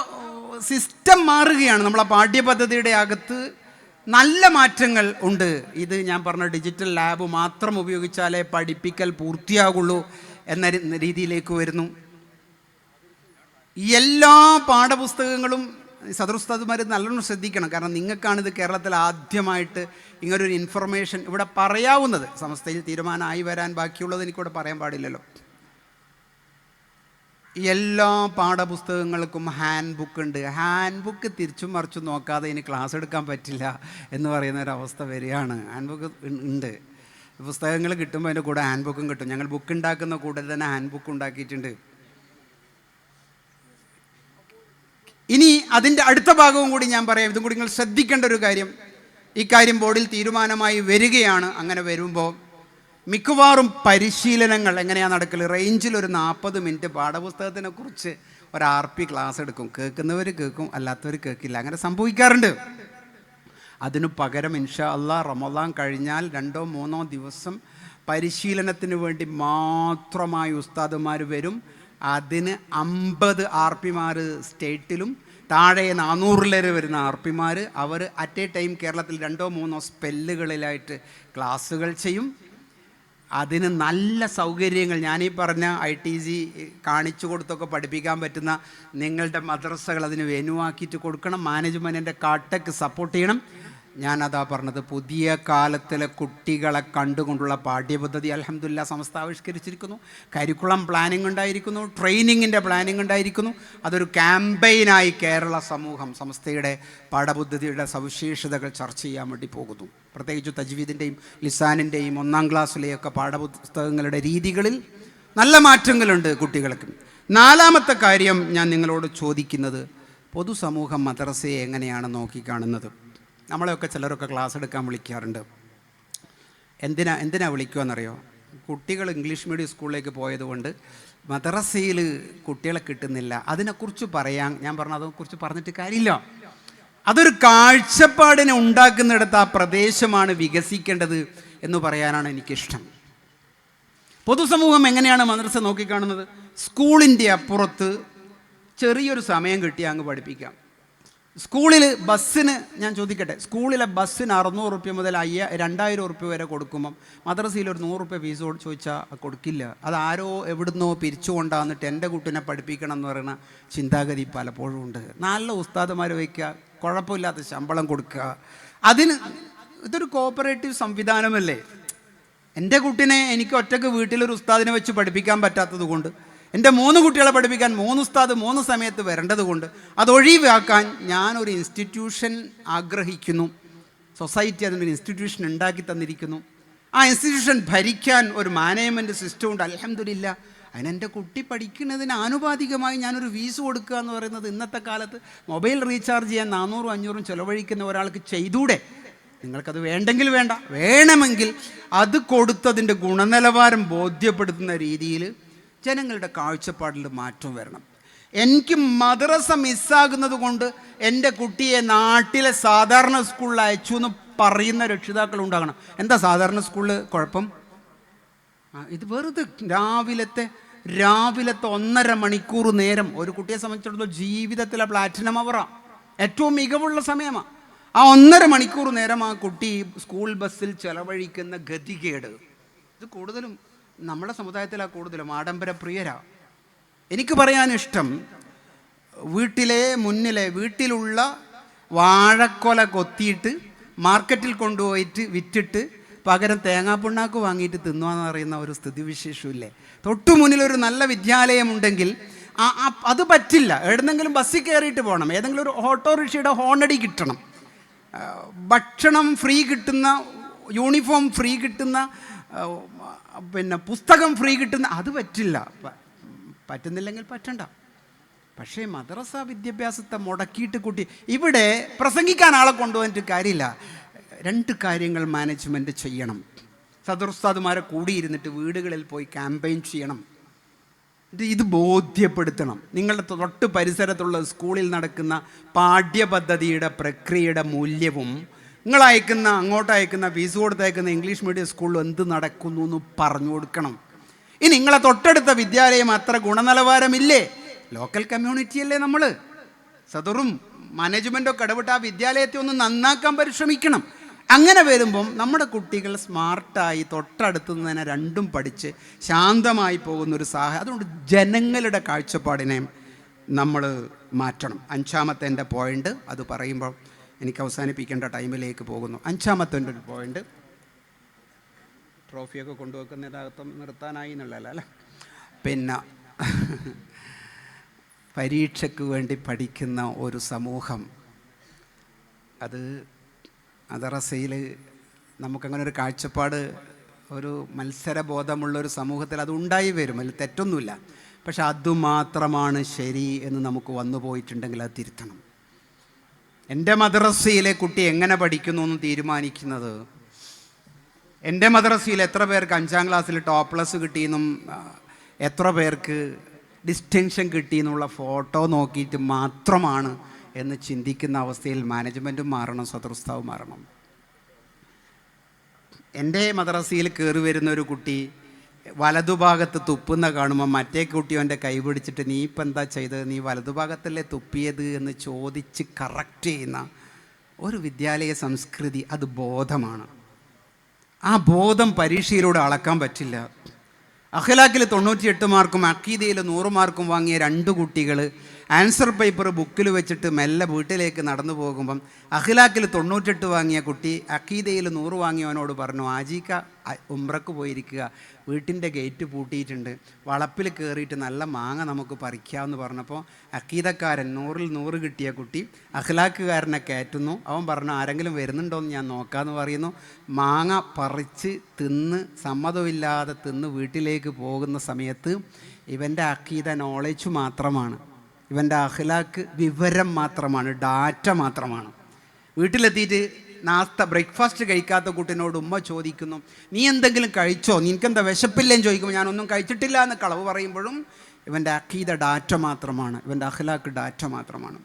Speaker 1: സിസ്റ്റം മാറുകയാണ്. നമ്മളെ പാഠ്യപദ്ധതിയുടെ അകത്ത് നല്ല മാറ്റങ്ങൾ ഉണ്ട്. ഇത് ഞാൻ പറഞ്ഞ ഡിജിറ്റൽ ലാബ് മാത്രം ഉപയോഗിച്ചാലേ പഠിപ്പിക്കൽ പൂർത്തിയാകുള്ളൂ എന്ന രീതിയിലേക്ക് വരുന്നു. എല്ലാ പാഠപുസ്തകങ്ങളും സദർ ഉസ്താദുമാർ നല്ലോണം ശ്രദ്ധിക്കണം. കാരണം നിങ്ങൾക്കാണിത് കേരളത്തിൽ ആദ്യമായിട്ട് ഇങ്ങനൊരു ഇൻഫർമേഷൻ ഇവിടെ പറയാവുന്നത്. സമസ്തയിൽ തീരുമാനമായി വരാൻ ബാക്കിയുള്ളത് എനിക്കിവിടെ പറയാൻ പാടില്ലല്ലോ. എല്ലാ പാഠപുസ്തകങ്ങൾക്കും ഹാൻഡ് ബുക്ക് ഉണ്ട്. ഹാൻഡ് ബുക്ക് തിരിച്ചും മറിച്ചും നോക്കാതെ ഇനി ക്ലാസ് എടുക്കാൻ പറ്റില്ല എന്ന് പറയുന്ന ഒരവസ്ഥ വരികയാണ്. ഹാൻഡ് ബുക്ക് ഉണ്ട്, പുസ്തകങ്ങൾ കിട്ടുമ്പോൾ അതിൻ്റെ കൂടെ ഹാൻഡ് ബുക്കും കിട്ടും. ഞങ്ങൾ ബുക്ക് ഉണ്ടാക്കുന്ന കൂടെ തന്നെ ഹാൻഡ് ബുക്ക് ഉണ്ടാക്കിയിട്ടുണ്ട്. ഇനി അതിൻ്റെ അടുത്ത ഭാഗവും കൂടി ഞാൻ പറയാം. ഇതും കൂടി നിങ്ങൾ ശ്രദ്ധിക്കേണ്ട ഒരു കാര്യം, ഈ കാര്യം ബോർഡിൽ തീരുമാനമായി വരികയാണ്. അങ്ങനെ വരുമ്പോൾ മിക്കവാറും പരിശീലനങ്ങൾ എങ്ങനെയാണ് നടക്കൽ? റേഞ്ചിൽ ഒരു 40 മിനിറ്റ് പാഠപുസ്തകത്തിനെ കുറിച്ച് ഒരു RP ക്ലാസ് എടുക്കും. കേൾക്കുന്നവർ കേൾക്കും, അല്ലാത്തവർ കേൾക്കില്ല. അങ്ങനെ സംഭവിക്കാറുണ്ട്. അതിനു പകരം ഇൻഷാ അല്ലാഹ് റമദാൻ കഴിഞ്ഞാൽ 2-3 ദിവസം പരിശീലനത്തിന് വേണ്ടി മാത്രമായി ഉസ്താദുമാർ വരും. അതിന് 50 RPമാർ സ്റ്റേറ്റിലും താഴെ 400 വരുന്ന RPമാർ, അവർ അറ്റ് എ ടൈം കേരളത്തിൽ 2-3 സ്പെല്ലുകളിലായിട്ട് ക്ലാസ്സുകൾ ചെയ്യും. അതിന് നല്ല സൗകര്യങ്ങൾ, ഞാനീ പറഞ്ഞ ITC കാണിച്ചു കൊടുത്തൊക്കെ പഠിപ്പിക്കാൻ പറ്റുന്ന നിങ്ങളുടെ മദ്രസകൾ അതിന് വെനുവാക്കിയിട്ട് കൊടുക്കണം. മാനേജ്മെൻറ്റിൻ്റെ കാട്ടക്ക് സപ്പോർട്ട് ചെയ്യണം. ഞാനതാ പറഞ്ഞത്, പുതിയ കാലത്തിലെ കുട്ടികളെ കണ്ടുകൊണ്ടുള്ള പാഠ്യപദ്ധതി അൽഹംദുലില്ലാ സംസ്ഥ ആവിഷ്കരിച്ചിരിക്കുന്നു. കരിക്കുളം പ്ലാനിംഗ് ഉണ്ടായിരിക്കുന്നു, ട്രെയിനിങ്ങിൻ്റെ പ്ലാനിംഗ് ഉണ്ടായിരിക്കുന്നു. അതൊരു ക്യാമ്പയിനായി കേരള സമൂഹം സംസ്ഥയുടെ പാഠപദ്ധതിയുടെ സവിശേഷതകൾ ചർച്ച ചെയ്യാൻ വേണ്ടി പോകുന്നു. പ്രത്യേകിച്ച് തജ്വീദിൻ്റെയും ലിസാനിൻ്റെയും 1-ാം ക്ലാസ്സിലെയൊക്കെ പാഠപുസ്തകങ്ങളുടെ രീതികളിൽ നല്ല മാറ്റങ്ങളുണ്ട് കുട്ടികൾക്ക്. 4-മത്തെ കാര്യം ഞാൻ നിങ്ങളോട് ചോദിക്കുന്നത്, പൊതുസമൂഹം മദ്രസയെ എങ്ങനെയാണ് നോക്കിക്കാണുന്നത്? നമ്മളെയൊക്കെ ചിലരൊക്കെ ക്ലാസ് എടുക്കാൻ വിളിക്കാറുണ്ട്. എന്തിനാ വിളിക്കുകയെന്നറിയോ? കുട്ടികൾ ഇംഗ്ലീഷ് മീഡിയം സ്കൂളിലേക്ക് പോയതുകൊണ്ട് മദ്രസയിൽ കുട്ടികളെ കിട്ടുന്നില്ല. അതിനെക്കുറിച്ച് പറയാൻ ഞാൻ പറഞ്ഞു, അതിനെക്കുറിച്ച് പറഞ്ഞിട്ട് കാര്യമില്ല. അതൊരു കാഴ്ചപ്പാടിനെ ഉണ്ടാക്കുന്നിടത്ത് ആ പ്രദേശമാണ് വികസിക്കേണ്ടത് എന്ന് പറയാനാണ് എനിക്കിഷ്ടം. പൊതുസമൂഹം എങ്ങനെയാണ് മദ്രസ നോക്കിക്കാണുന്നത്? സ്കൂളിൻ്റെ അപ്പുറത്ത് ചെറിയൊരു സമയം കിട്ടി അങ്ങ് പഠിപ്പിക്കാം. സ്കൂളിൽ ബസ്സിന്, ഞാൻ ചോദിക്കട്ടെ, സ്കൂളിലെ ബസ്സിന് 600 റുപ്യ മുതൽ 2000 റുപ്യ വരെ കൊടുക്കുമ്പം മദ്രസയിൽ ഒരു 100 റുപ്യ ഫീസ് ചോദിച്ചാൽ കൊടുക്കില്ല. അതാരോ എവിടുന്നോ പിരിച്ചുകൊണ്ടാന്നിട്ട് എൻ്റെ കുട്ടിനെ പഠിപ്പിക്കണം എന്ന് പറയുന്ന ചിന്താഗതി പലപ്പോഴും ഉണ്ട്. നല്ല ഉസ്താദുമാർ വയ്ക്കുക, കുഴപ്പമില്ലാത്ത ശമ്പളം കൊടുക്കുക. ഇതൊരു കോപ്പറേറ്റീവ് സംവിധാനമല്ലേ? എൻ്റെ കുട്ടിനെ എനിക്ക് ഒറ്റയ്ക്ക് വീട്ടിലൊരു ഉസ്താദിനെ വെച്ച് പഠിപ്പിക്കാൻ പറ്റാത്തത് കൊണ്ട്, എൻ്റെ 3 കുട്ടികളെ പഠിപ്പിക്കാൻ 3 ഉസ്താദ് 3 സമയത്ത് വരേണ്ടത് കൊണ്ട് അതൊഴിവാക്കാൻ ഞാനൊരു ഇൻസ്റ്റിറ്റ്യൂഷൻ ആഗ്രഹിക്കുന്നു. സൊസൈറ്റി അതിനൊരു ഇൻസ്റ്റിറ്റ്യൂഷൻ ഉണ്ടാക്കി തന്നിരിക്കുന്നു. ആ ഇൻസ്റ്റിറ്റ്യൂഷൻ ഭരിക്കാൻ ഒരു മാനേജ്മെൻറ്റ് സിസ്റ്റം ഉണ്ട്. അൽഹംദുലില്ലാ. അതിനെൻ്റെ കുട്ടി പഠിക്കുന്നതിന് ആനുപാതികമായി ഞാനൊരു ഫീസ് കൊടുക്കുക എന്ന് പറയുന്നത് ഇന്നത്തെ കാലത്ത് മൊബൈൽ റീചാർജ് ചെയ്യാൻ 400-500 ചിലവഴിക്കുന്ന ഒരാൾക്ക് ചെയ്തൂടെ? നിങ്ങൾക്കത് വേണ്ടെങ്കിൽ വേണ്ട, വേണമെങ്കിൽ അത് കൊടുത്തതിൻ്റെ ഗുണനിലവാരം ബോധ്യപ്പെടുത്തുന്ന രീതിയിൽ ജനങ്ങളുടെ കാഴ്ചപ്പാടിൽ മാറ്റം വരണം. എനിക്ക് മദ്രസ മിസ്സാകുന്നത് കൊണ്ട് എൻ്റെ കുട്ടിയെ നാട്ടിലെ സാധാരണ സ്കൂളിൽ അയച്ചു എന്ന് പറയുന്ന രക്ഷിതാക്കൾ ഉണ്ടാകണം. എന്താ സാധാരണ സ്കൂളിൽ കുഴപ്പം? ഇത് വെറുതെ രാവിലത്തെ 1.5 മണിക്കൂർ നേരം ഒരു കുട്ടിയെ സംബന്ധിച്ചിടത്തോളം ജീവിതത്തിലെ പ്ലാറ്റിനം അവറാണ്, ഏറ്റവും മികവുള്ള സമയമാണ്. ആ 1.5 മണിക്കൂർ നേരം ആ കുട്ടി സ്കൂൾ ബസ്സിൽ ചെലവഴിക്കുന്ന ഗതികേട്, ഇത് കൂടുതലും നമ്മുടെ സമുദായത്തിലാണ് കൂടുതലും ആഡംബരപ്രിയരാ. എനിക്ക് പറയാനിഷ്ടം, വീട്ടിലുള്ള വാഴക്കൊല കൊത്തിയിട്ട് മാർക്കറ്റിൽ കൊണ്ടുപോയിട്ട് വിറ്റിട്ട് പകരം തേങ്ങാപ്പിണ്ണാക്ക് വാങ്ങിയിട്ട് തിന്നുവാന്ന് പറയുന്ന ഒരു സ്ഥിതിവിശേഷമില്ലേ? തൊട്ടു മുന്നിലൊരു നല്ല വിദ്യാലയമുണ്ടെങ്കിൽ അത് പറ്റില്ല. എവിടെന്നെങ്കിലും ബസ്സിൽ കയറിയിട്ട് പോകണം, ഏതെങ്കിലും ഒരു ഓട്ടോറിക്ഷയുടെ ഹോണടി കിട്ടണം. ഭക്ഷണം ഫ്രീ കിട്ടുന്ന, യൂണിഫോം ഫ്രീ കിട്ടുന്ന, പിന്നെ പുസ്തകം ഫ്രീ കിട്ടുന്ന, അത് പറ്റില്ല. പറ്റുന്നില്ലെങ്കിൽ പറ്റണ്ട. പക്ഷേ മദ്രസ വിദ്യാഭ്യാസത്തെ മുടക്കിയിട്ട് കുട്ടി ഇവിടെ പ്രസംഗിക്കാൻ ആളെ കൊണ്ടുപോയിട്ട് കാര്യമില്ല. 2 കാര്യങ്ങൾ മാനേജ്മെൻറ്റ് ചെയ്യണം. സദറുസ്താദുമാരെ കൂടിയിരുന്നിട്ട് വീടുകളിൽ പോയി ക്യാമ്പയിൻ ചെയ്യണം. ഇത് ബോധ്യപ്പെടുത്തണം. നിങ്ങളുടെ തൊട്ട് പരിസരത്തുള്ള സ്കൂളിൽ നടക്കുന്ന പാഠ്യപദ്ധതിയുടെ പ്രക്രിയയുടെ മൂല്യവും അങ്ങോട്ട് അയക്കുന്ന ഫീസ് കൊടുത്ത് അയക്കുന്ന ഇംഗ്ലീഷ് മീഡിയം സ്കൂളിൽ എന്ത് നടക്കുന്നു എന്ന് പറഞ്ഞു കൊടുക്കണം. ഇനി നിങ്ങളെ തൊട്ടടുത്ത വിദ്യാലയം അത്ര ഗുണനിലവാരമില്ലേ? ലോക്കൽ കമ്മ്യൂണിറ്റിയല്ലേ നമ്മൾ? സദറും മാനേജ്മെൻറ്റൊക്കെ ഇടപെട്ട് ആ വിദ്യാലയത്തെ ഒന്ന് നന്നാക്കാൻ പരിശ്രമിക്കണം. അങ്ങനെ വരുമ്പം നമ്മുടെ കുട്ടികൾ സ്മാർട്ടായി തൊട്ടടുത്ത് തന്നെ രണ്ടും പഠിച്ച് ശാന്തമായി പോകുന്നൊരു അതുകൊണ്ട് ജനങ്ങളുടെ കാഴ്ചപ്പാടിനെ നമ്മൾ മാറ്റണം. 5ാമത്തെ എൻ്റെ പോയിൻ്റ് അത് പറയുമ്പോൾ എനിക്ക് അവസാനിപ്പിക്കേണ്ട ടൈമിലേക്ക് പോകുന്നു. 5ാമത്തെ എൻ്റെ ഒരു പോയിൻ്റ്, ട്രോഫിയൊക്കെ കൊണ്ടുവെക്കുന്നതിനകത്ത് നിർത്താനായി എന്നുള്ളതല്ല അല്ലേ, പിന്നെ പരീക്ഷയ്ക്ക് വേണ്ടി പഠിക്കുന്ന ഒരു സമൂഹം, അത് മദ്രസയിൽ നമുക്കങ്ങനെ ഒരു കാഴ്ചപ്പാട്, ഒരു മത്സരബോധമുള്ളൊരു സമൂഹത്തിൽ അത് ഉണ്ടായി വരും, അതിൽ തെറ്റൊന്നുമില്ല. പക്ഷെ അതുമാത്രമാണ് ശരി എന്ന് നമുക്ക് വന്നു പോയിട്ടുണ്ടെങ്കിൽ അത് തിരുത്തണം. എൻ്റെ മദ്രസയിലെ കുട്ടി എങ്ങനെ പഠിക്കുന്നു എന്ന് തീരുമാനിക്കുന്നത്, എൻ്റെ മദ്രസയിൽ എത്ര പേർക്ക് 5ാം ക്ലാസ്സിൽ ടോപ്പ്+ കിട്ടിയെന്നും എത്ര പേർക്ക് ഡിസ്റ്റിങ്ഷൻ കിട്ടിയെന്നുള്ള ഫോട്ടോ നോക്കിയിട്ട് മാത്രമാണ് എന്ന് ചിന്തിക്കുന്ന അവസ്ഥയിൽ മാനേജ്മെൻറ്റും മാറണം, സദറുസ്താവും മാറണം. എൻ്റെ മദ്രസയിൽ കയറി വരുന്ന ഒരു കുട്ടി വലതുഭാഗത്ത് തുപ്പുന്ന കാണുമ്പോൾ മറ്റേ കുട്ടി അവൻ്റെ കൈ പിടിച്ചിട്ട് നീ ഇപ്പം എന്താ ചെയ്തത്, നീ വലതുഭാഗത്തല്ലേ തുപ്പിയത് എന്ന് ചോദിച്ച് കറക്റ്റ് ചെയ്യുന്ന ഒരു വിദ്യാലയ സംസ്കൃതി, അത് ബോധമാണ്. ആ ബോധം പരീക്ഷയിലൂടെ അളക്കാൻ പറ്റില്ല. അഖ്ലാഖിൽ 98 മാർക്കും അഖീദയിൽ 100 മാർക്കും വാങ്ങിയ 2 കുട്ടികൾ ആൻസർ പേപ്പർ ബുക്കിൽ വെച്ചിട്ട് മെല്ലെ വീട്ടിലേക്ക് നടന്നു പോകുമ്പം അഖ്ലാഖിൽ 98 വാങ്ങിയ കുട്ടി അഖീദയിൽ 100 വാങ്ങിയവനോട് പറഞ്ഞു, ആജീക്ക ഉംറക്ക് പോയിരിക്കുക, വീട്ടിൻ്റെ ഗേറ്റ് പൂട്ടിയിട്ടുണ്ട്, വളപ്പിൽ കയറിയിട്ട് നല്ല മാങ്ങ നമുക്ക് പറിക്കാമെന്ന് പറഞ്ഞപ്പോൾ അഖീദക്കാരൻ 100ൽ 100 കിട്ടിയ കുട്ടി അഖ്ലാഖുകാരനെ കയറ്റുന്നു. അവൻ പറഞ്ഞു, ആരെങ്കിലും വരുന്നുണ്ടോ എന്ന് ഞാൻ നോക്കാമെന്ന് പറയുന്നു. മാങ്ങ പറിച്ച് തിന്ന് സമ്മതമില്ലാതെ തിന്ന് വീട്ടിലേക്ക് പോകുന്ന സമയത്ത് ഇവൻ്റെ അഖീദ നോളേജ് മാത്രമാണ്, ഇവൻ്റെ അഖ്ലാഖ് വിവരം മാത്രമാണ്, ഡാറ്റ മാത്രമാണ്. വീട്ടിലെത്തിയിട്ട് ബ്രേക്ക്ഫാസ്റ്റ് കഴിക്കാത്ത കുട്ടിനോട് ഉമ്മ ചോദിക്കുന്നു, നീ എന്തെങ്കിലും കഴിച്ചോ, നിനക്കെന്താ വിശപ്പില്ലേന്ന് ചോദിക്കുമ്പോൾ ഞാനൊന്നും കഴിച്ചിട്ടില്ല എന്ന് കളവ് പറയുമ്പോഴും ഇവൻ്റെ അഖീദ ഡാറ്റ മാത്രമാണ്, ഇവൻ്റെ അഖ്ലാഖ് ഡാറ്റ മാത്രമാണ്.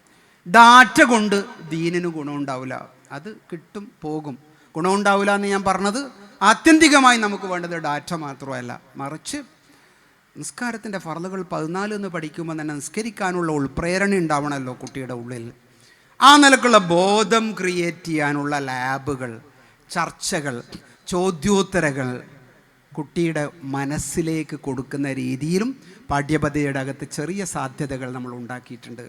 Speaker 1: ഡാറ്റ കൊണ്ട് ദീനിന് ഗുണമുണ്ടാവില്ല. അത് കിട്ടും പോകും, ഗുണമുണ്ടാവില്ല എന്ന് ഞാൻ പറഞ്ഞത് ആത്യന്തികമായി നമുക്ക് വേണ്ടത് ഡാറ്റ മാത്രമല്ല, മറിച്ച് നിസ്കാരത്തിൻ്റെ ഫർളുകൾ 14 എന്ന് പഠിക്കുമ്പോൾ തന്നെ നിസ്കരിക്കാനുള്ള ഉൾപ്രേരണ ഉണ്ടാവണമല്ലോ കുട്ടിയുടെ ഉള്ളിൽ. ആ നിലക്കുള്ള ബോധം ക്രിയേറ്റ് ചെയ്യാനുള്ള ലാബുകൾ, ചർച്ചകൾ, ചോദ്യോത്തരങ്ങൾ കുട്ടിയുടെ മനസ്സിലേക്ക് കൊടുക്കുന്ന രീതിയിലും പാഠ്യപദ്ധതിയുടെ അകത്ത് ചെറിയ സാധ്യതകൾ നമ്മൾ ഉണ്ടാക്കിയിട്ടുണ്ട്.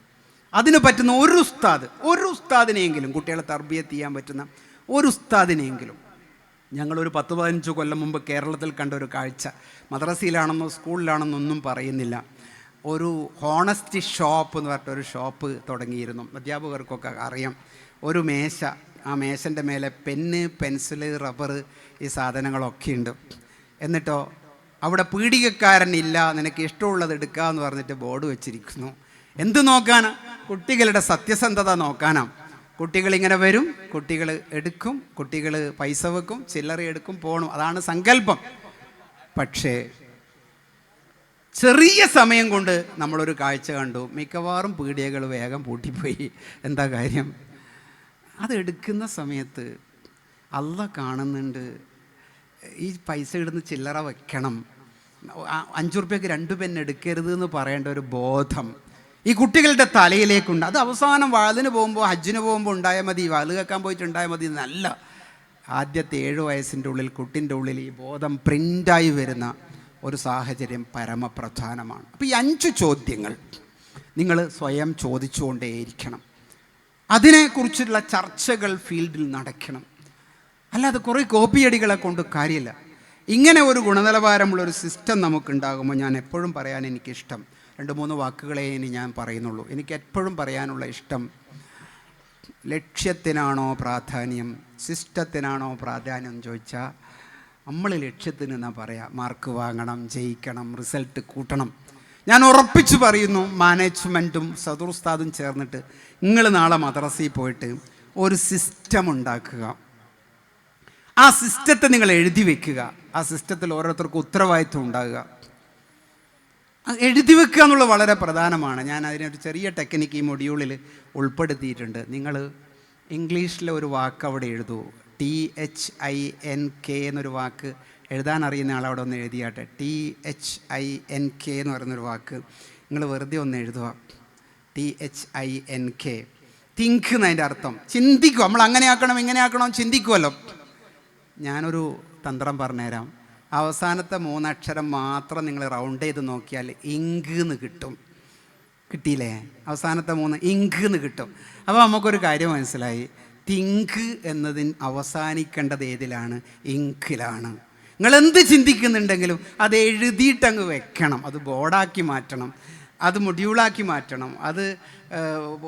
Speaker 1: അതിന് പറ്റുന്ന ഒരു ഉസ്താദിനെയെങ്കിലും, കുട്ടികളെ തർബിയത്ത് ചെയ്യാൻ പറ്റുന്ന ഒരു ഉസ്താദിനെയെങ്കിലും. ഞങ്ങളൊരു 10-15 കൊല്ലം മുമ്പ് കേരളത്തിൽ കണ്ട ഒരു കാഴ്ച, മദ്രസയിലാണെന്നോ സ്കൂളിലാണെന്നൊന്നും പറയുന്നില്ല, ഒരു ഹോണസ്റ്റി ഷോപ്പ് എന്ന് പറഞ്ഞിട്ടൊരു ഷോപ്പ് തുടങ്ങിയിരുന്നു. അധ്യാപകർക്കൊക്കെ അറിയാം. ഒരു മേശ, ആ മേശൻ്റെ മേലെ പെന്ന്, പെൻസില്, റബ്ബർ, ഈ സാധനങ്ങളൊക്കെ ഉണ്ട്. എന്നിട്ടോ അവിടെ പീഡികക്കാരനില്ല, നിനക്ക് ഇഷ്ടമുള്ളത് എടുക്കാമെന്ന് പറഞ്ഞിട്ട് ബോർഡ് വെച്ചിരിക്കുന്നു. എന്ത് നോക്കാനാ? കുട്ടികളുടെ സത്യസന്ധത നോക്കാനാണ്. കുട്ടികളിങ്ങനെ വരും, കുട്ടികൾ എടുക്കും, കുട്ടികൾ പൈസ വെക്കും, ചില്ലറ എടുക്കും, പോകണം, അതാണ് സങ്കല്പം. പക്ഷേ ചെറിയ സമയം കൊണ്ട് നമ്മളൊരു കാഴ്ച കണ്ടു, മിക്കവാറും പീടികകൾ വേഗം പൂട്ടിപ്പോയി. എന്താ കാര്യം? അതെടുക്കുന്ന സമയത്ത് അള്ളാഹ് കാണുന്നുണ്ട്, ഈ പൈസ ഇടുന്ന ചില്ലറ വെക്കണം, 5 ഉറുപ്പ്യക്ക് 2 പെൻ എടുക്കരുത് എന്ന് പറയേണ്ട ഒരു ബോധം ഈ കുട്ടികളുടെ തലയിലേക്കുണ്ട്. അത് അവസാനം വാളിന് പോകുമ്പോൾ, ഹജ്ജിന് പോകുമ്പോൾ ഉണ്ടായാൽ മതി, വാള് കേൾക്കാൻ പോയിട്ടുണ്ടായാൽ മതി എന്നല്ല. ആദ്യത്തെ 7 വയസ്സിൻ്റെ ഉള്ളിൽ കുട്ടിൻ്റെ ഉള്ളിൽ ഈ ബോധം പ്രിൻ്റായി വരുന്ന ഒരു സാഹചര്യം പരമപ്രധാനമാണ്. അപ്പോൾ ഈ 5 ചോദ്യങ്ങൾ നിങ്ങൾ സ്വയം ചോദിച്ചുകൊണ്ടേയിരിക്കണം. അതിനെക്കുറിച്ചുള്ള ചർച്ചകൾ ഫീൽഡിൽ നടക്കണം. അല്ലാതെ കുറേ കോപ്പിയടികളെ കൊണ്ട് കാര്യമില്ല. ഇങ്ങനെ ഒരു ഗുണനിലവാരമുള്ളൊരു സിസ്റ്റം നമുക്കുണ്ടാകുമ്പോൾ ഞാൻ എപ്പോഴും പറയാൻ എനിക്കിഷ്ടം 2-3 വാക്കുകളെ ഇനി ഞാൻ പറയുന്നുള്ളൂ. എനിക്ക് എപ്പോഴും പറയാനുള്ള ഇഷ്ടം, ലക്ഷ്യത്തിനാണോ പ്രാധാന്യം, സിസ്റ്റത്തിനാണോ പ്രാധാന്യം എന്ന് ചോദിച്ചാൽ നമ്മൾ ലക്ഷ്യത്തിന് എന്നാ പറയാം. മാർക്ക് വാങ്ങണം, ജയിക്കണം, റിസൾട്ട് കൂട്ടണം. ഞാൻ ഉറപ്പിച്ചു പറയുന്നു, മാനേജ്മെൻറ്റും സദർ ഉസ്താദും ചേർന്നിട്ട് നിങ്ങൾ നാളെ മദ്രസയിൽ പോയിട്ട് ഒരു സിസ്റ്റം ഉണ്ടാക്കുക. ആ സിസ്റ്റത്തെ നിങ്ങൾ എഴുതി വെക്കുക. ആ സിസ്റ്റത്തിൽ ഓരോരുത്തർക്കും ഉത്തരവാദിത്വം ഉണ്ടാകുക. എഴുതി വെക്കുക എന്നുള്ളത് വളരെ പ്രധാനമാണ്. ഞാൻ അതിനൊരു ചെറിയ ടെക്നിക്ക് ഈ മൊഡ്യൂളിൽ ഉൾപ്പെടുത്തിയിട്ടുണ്ട്. നിങ്ങൾ ഇംഗ്ലീഷിലെ ഒരു വാക്ക് അവിടെ എഴുതൂ. THINK എന്നൊരു വാക്ക് എഴുതാൻ അറിയുന്ന ആളവിടെ ഒന്ന് എഴുതിയാട്ടെ. THINK എന്ന് പറയുന്നൊരു വാക്ക് നിങ്ങൾ വെറുതെ ഒന്ന് എഴുതുക. THINK. തിങ്ക് എന്നതിൻ്റെ അർത്ഥം ചിന്തിക്കുക. നമ്മൾ അങ്ങനെ ആക്കണം ഇങ്ങനെ ആക്കണം ചിന്തിക്കുമല്ലോ. ഞാനൊരു തന്ത്രം പറഞ്ഞുതരാം. അവസാനത്തെ 3 അക്ഷരം മാത്രം നിങ്ങൾ റൗണ്ട് ചെയ്ത് നോക്കിയാൽ ഇങ്ക് എന്ന് കിട്ടും. കിട്ടിയില്ലേ? അവസാനത്തെ 3 ഇങ്ക് എന്ന് കിട്ടും. അപ്പോൾ നമുക്കൊരു കാര്യം മനസ്സിലായി. തിങ്ക് എന്നതിന് അവസാനിക്കേണ്ടത് ഏതിലാണ്? ഇങ്കിലാണ്. നിങ്ങൾ എന്ത് ചിന്തിക്കുന്നുണ്ടെങ്കിലും അത് എഴുതിയിട്ടങ്ങ് വെക്കണം. അത് ബോർഡാക്കി മാറ്റണം, അത് മൊഡ്യൂളാക്കി മാറ്റണം, അത്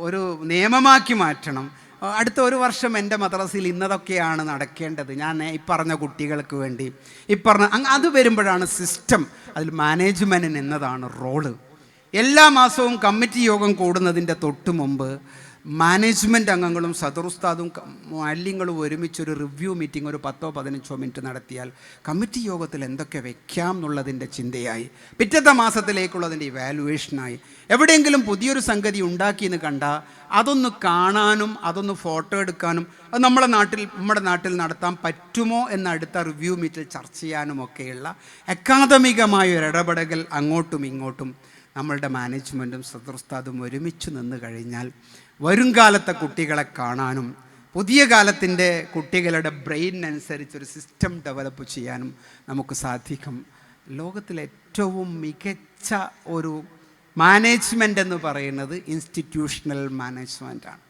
Speaker 1: ഒരു നിയമമാക്കി മാറ്റണം. അടുത്ത 1 വർഷം എൻ്റെ മദ്രസയിൽ ഇന്നതൊക്കെയാണ് നടക്കേണ്ടത്, ഞാൻ ഈ പറഞ്ഞ കുട്ടികൾക്ക് വേണ്ടി അത് വരുമ്പോഴാണ് സിസ്റ്റം. അതിൽ മാനേജ്മെൻറ്റിന് എന്നതാണ് റോള്. എല്ലാ മാസവും കമ്മിറ്റി യോഗം കൂടുന്നതിൻ്റെ തൊട്ട് മുമ്പ് മാനേജ്മെൻറ്റ് അംഗങ്ങളും സദറുസ്താദും മാലിന്യങ്ങളും ഒരുമിച്ചൊരു റിവ്യൂ മീറ്റിംഗ് ഒരു 10-15 മിനിറ്റ് നടത്തിയാൽ കമ്മിറ്റി യോഗത്തിൽ എന്തൊക്കെ വെക്കാം എന്നുള്ളതിൻ്റെ ചിന്തയായി, പിറ്റത്തെ മാസത്തിലേക്കുള്ളതിൻ്റെ ഇവാലുവേഷനായി. എവിടെയെങ്കിലും പുതിയൊരു സംഗതി ഉണ്ടാക്കിയെന്ന് കണ്ടാൽ അതൊന്ന് കാണാനും അതൊന്ന് ഫോട്ടോ എടുക്കാനും അത് നമ്മുടെ നാട്ടിൽ നടത്താൻ പറ്റുമോ എന്ന അടുത്ത റിവ്യൂ മീറ്റിൽ ചർച്ച ചെയ്യാനുമൊക്കെയുള്ള അക്കാദമികമായ ഒരു ഇടപെടൽ അങ്ങോട്ടും ഇങ്ങോട്ടും നമ്മളുടെ മാനേജ്മെൻറ്റും സദറുസ്താദും ഒരുമിച്ച് നിന്ന് കഴിഞ്ഞാൽ വരുംകാലത്തെ കുട്ടികളെ കാണാനും പുതിയ കാലത്തിൻ്റെ കുട്ടികളുടെ ബ്രെയിനനുസരിച്ചൊരു സിസ്റ്റം ഡെവലപ്പ് ചെയ്യാനും നമുക്ക് സാധിക്കും. ലോകത്തിലെ ഏറ്റവും മികച്ച ഒരു മാനേജ്മെൻ്റ് എന്ന് പറയുന്നത് ഇൻസ്റ്റിറ്റ്യൂഷണൽ മാനേജ്മെൻറ്റാണ്.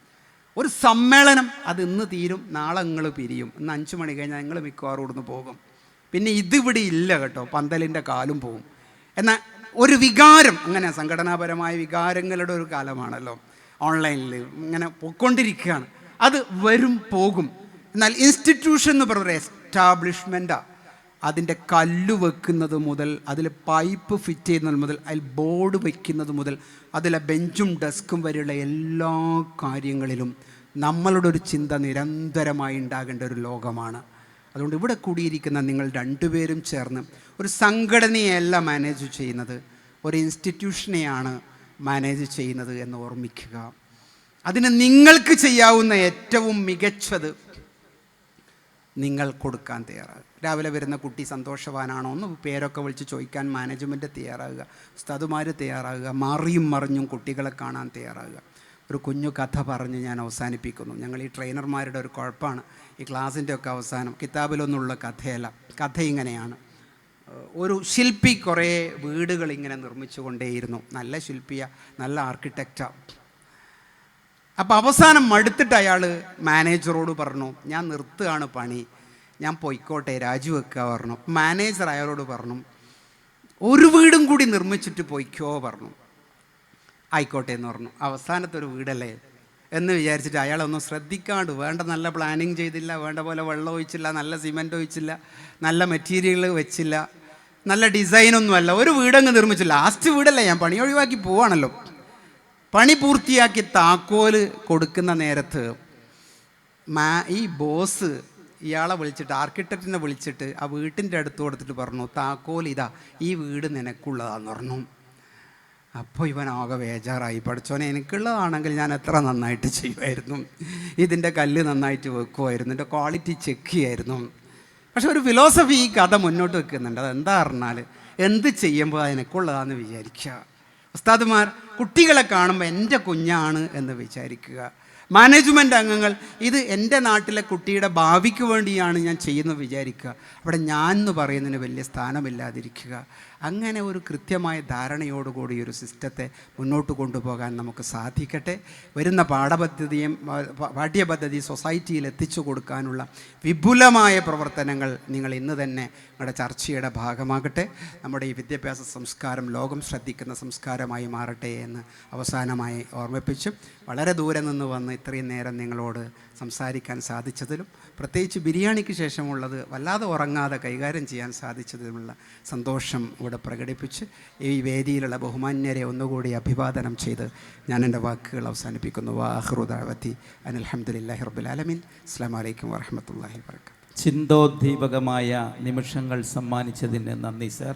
Speaker 1: ഒരു സമ്മേളനം അത് ഇന്ന് തീരും, നാളെ നിങ്ങൾ പിരിയും. ഇന്ന് 5 മണി കഴിഞ്ഞാൽ നിങ്ങൾ മിക്കവാറും ഇവിടുന്ന് പോകും. പിന്നെ ഇതിവിടെ ഇല്ല കേട്ടോ, പന്തലിൻ്റെ കാലും പോകും. എന്നാൽ ഒരു വികാരം, അങ്ങനെ സംഘടനാപരമായ വികാരങ്ങളുടെ ഒരു കാലമാണല്ലോ, ഓൺലൈനിൽ ഇങ്ങനെ പോയിക്കൊണ്ടിരിക്കുകയാണ്. അത് വരും പോകും. എന്നാൽ ഇൻസ്റ്റിറ്റ്യൂഷൻ എന്ന് പറയുന്ന എസ്റ്റാബ്ലിഷ്മെൻറ്റാണ്. അതിൻ്റെ കല്ല് വെക്കുന്നത് മുതൽ, അതിൽ പൈപ്പ് ഫിറ്റ് ചെയ്യുന്നത് മുതൽ, അതിൽ ബോർഡ് വയ്ക്കുന്നത് മുതൽ, അതിലെ ബെഞ്ചും ഡെസ്കും വരെയുള്ള എല്ലാ കാര്യങ്ങളിലും നമ്മളുടെ ഒരു ചിന്ത നിരന്തരമായി ഉണ്ടാകേണ്ട ഒരു ലോകമാണ്. അതുകൊണ്ട് ഇവിടെ കൂടിയിരിക്കുന്ന നിങ്ങൾ 2 പേരും ചേർന്ന് ഒരു സംഘടനയല്ല മാനേജ് ചെയ്യുന്നത്, ഒരു ഇൻസ്റ്റിറ്റ്യൂഷനെയാണ് മാനേജ് ചെയ്യുന്നത് എന്ന് ഓർമ്മിക്കുക. അതിന് നിങ്ങൾക്ക് ചെയ്യാവുന്ന ഏറ്റവും മികച്ചത് നിങ്ങൾ കൊടുക്കാൻ തയ്യാറാകുക. രാവിലെ വരുന്ന കുട്ടി സന്തോഷവാനാണോ എന്ന് പേരൊക്കെ വിളിച്ച് ചോദിക്കാൻ മാനേജ്മെൻറ്റ് തയ്യാറാകുക, ഉസ്താദുമാർ തയ്യാറാകുക, മാറിയും മറിഞ്ഞും കുട്ടികളെ കാണാൻ തയ്യാറാകുക. ഒരു കുഞ്ഞു കഥ പറഞ്ഞ് ഞാൻ അവസാനിപ്പിക്കുന്നു. ഞങ്ങൾ ഈ ട്രെയിനർമാരുടെ ഒരു കുഴപ്പമാണ്, ഈ ക്ലാസ്സിൻ്റെ ഒക്കെ അവസാനം കിതാബിലൊന്നുള്ള കഥയല്ല. കഥ ഇങ്ങനെയാണ്. ഒരു ശില്പി കുറേ വീടുകൾ ഇങ്ങനെ നിർമ്മിച്ചു കൊണ്ടേയിരുന്നു. നല്ല ശില്പിയാണ്, നല്ല ആർക്കിടെക്റ്റാണ്. അപ്പോൾ അവസാനം മടുത്തിട്ട് അയാൾ മാനേജറോട് പറഞ്ഞു, ഞാൻ നിർത്തുകയാണ് പണി, ഞാൻ പൊയ്ക്കോട്ടെ, രാജിവെക്കുക പറഞ്ഞു. മാനേജർ അയാളോട് പറഞ്ഞു, ഒരു വീടും കൂടി നിർമ്മിച്ചിട്ട് പൊയ്ക്കോ പറഞ്ഞു. ആയിക്കോട്ടെ എന്ന് പറഞ്ഞു. അവസാനത്തെ ഒരു വീടല്ലേ എന്ന് വിചാരിച്ചിട്ട് അയാളൊന്നും ശ്രദ്ധിക്കാണ്ട്, വേണ്ട നല്ല പ്ലാനിങ് ചെയ്തില്ല, വേണ്ട പോലെ വെള്ളം ഒഴിച്ചില്ല, നല്ല സിമൻറ്റ് ഒഴിച്ചില്ല, നല്ല മെറ്റീരിയൽ വെച്ചില്ല, നല്ല ഡിസൈനൊന്നുമല്ല, ഒരു വീടങ്ങ് നിർമ്മിച്ചില്ല. ലാസ്റ്റ് വീടല്ലേ, ഞാൻ പണി ഒഴിവാക്കി പോവാണല്ലോ. പണി പൂർത്തിയാക്കി താക്കോല് കൊടുക്കുന്ന നേരത്ത് ഈ ബോസ് ഇയാളെ വിളിച്ചിട്ട്, ആർക്കിടെക്റ്റിനെ വിളിച്ചിട്ട് ആ വീട്ടിൻ്റെ അടുത്ത് കൊടുത്തിട്ട് പറഞ്ഞു, താക്കോൽ ഇതാ, ഈ വീട് നിനക്കുള്ളതാന്ന് പറഞ്ഞു. അപ്പോൾ ഇവനാകെ ബേജാറായി. പഠിച്ചോനെ, എനിക്കുള്ളതാണെങ്കിൽ ഞാൻ എത്ര നന്നായിട്ട് ചെയ്യുമായിരുന്നു, ഇതിൻ്റെ കല്ല് നന്നായിട്ട് വെക്കുമായിരുന്നു, ഇതിൻ്റെ ക്വാളിറ്റി ചെക്ക് ചെയ്യായിരുന്നു. പക്ഷെ ഒരു ഫിലോസഫി ഈ കഥ മുന്നോട്ട് വെക്കുന്നുണ്ട്. അതെന്താ പറഞ്ഞാൽ, എന്ത് ചെയ്യുമ്പോൾ അതിനൊക്കെയുള്ളതാണെന്ന് വിചാരിക്കുക. ഉസ്താദുമാർ കുട്ടികളെ കാണുമ്പോൾ എൻ്റെ കുഞ്ഞാണ് എന്ന് വിചാരിക്കുക. മാനേജ്മെൻറ്റ് അംഗങ്ങൾ ഇത് എൻ്റെ നാട്ടിലെ കുട്ടിയുടെ ഭാവിക്ക് വേണ്ടിയാണ് ഞാൻ ചെയ്യുന്നത് വിചാരിക്കുക. അവിടെ ഞാൻ എന്ന് പറയുന്നതിന് വലിയ സ്ഥാനമില്ലാതിരിക്കുക. അങ്ങനെ ഒരു കൃത്യമായ ധാരണയോടുകൂടി ഒരു സിസ്റ്റത്തെ മുന്നോട്ട് കൊണ്ടുപോകാൻ നമുക്ക് സാധിക്കട്ടെ. വരുന്ന പാഠ്യപദ്ധതി സൊസൈറ്റിയിൽ എത്തിച്ചു കൊടുക്കാനുള്ള വിപുലമായ പ്രവർത്തനങ്ങൾ നിങ്ങൾ ഇന്ന് തന്നെ നിങ്ങളുടെ ചർച്ചയുടെ ഭാഗമാകട്ടെ. നമ്മുടെ ഈ വിദ്യാഭ്യാസ സംസ്കാരം ലോകം ശ്രദ്ധിക്കുന്ന സംസ്കാരമായി മാറട്ടെ എന്ന് അവസാനമായി ഓർമ്മിപ്പിച്ചു വളരെ ദൂരെ നിന്ന് വന്ന് ഇത്രയും നേരം നിങ്ങളോട് സംസാരിക്കാൻ സാധിച്ചതിലും പ്രത്യേകിച്ച് ബിരിയാണിക്ക് ശേഷമുള്ളത് വല്ലാതെ ഉറങ്ങാതെ കൈകാര്യം ചെയ്യാൻ സാധിച്ചതിലുമുള്ള സന്തോഷം ഇവിടെ പ്രകടിപ്പിച്ച് ഈ വേദിയിലുള്ള ബഹുമാന്യരെ ഒന്നുകൂടി അഭിവാദനം ചെയ്ത് ഞാൻ എൻ്റെ വാക്കുകൾ അവസാനിപ്പിക്കുന്നു. വാഹിറു ദഅവതി അനിൽ ഹംദുലില്ലാഹി റബ്ബിൽ ആലമീൻ. അസ്സലാമു അലൈക്കും വറഹ്മത്തുള്ളാഹി വബറകാതുഹു.
Speaker 2: ചിന്തോദ്ദീപകമായ നിമിഷങ്ങൾ സമ്മാനിച്ചതിന് നന്ദി സർ.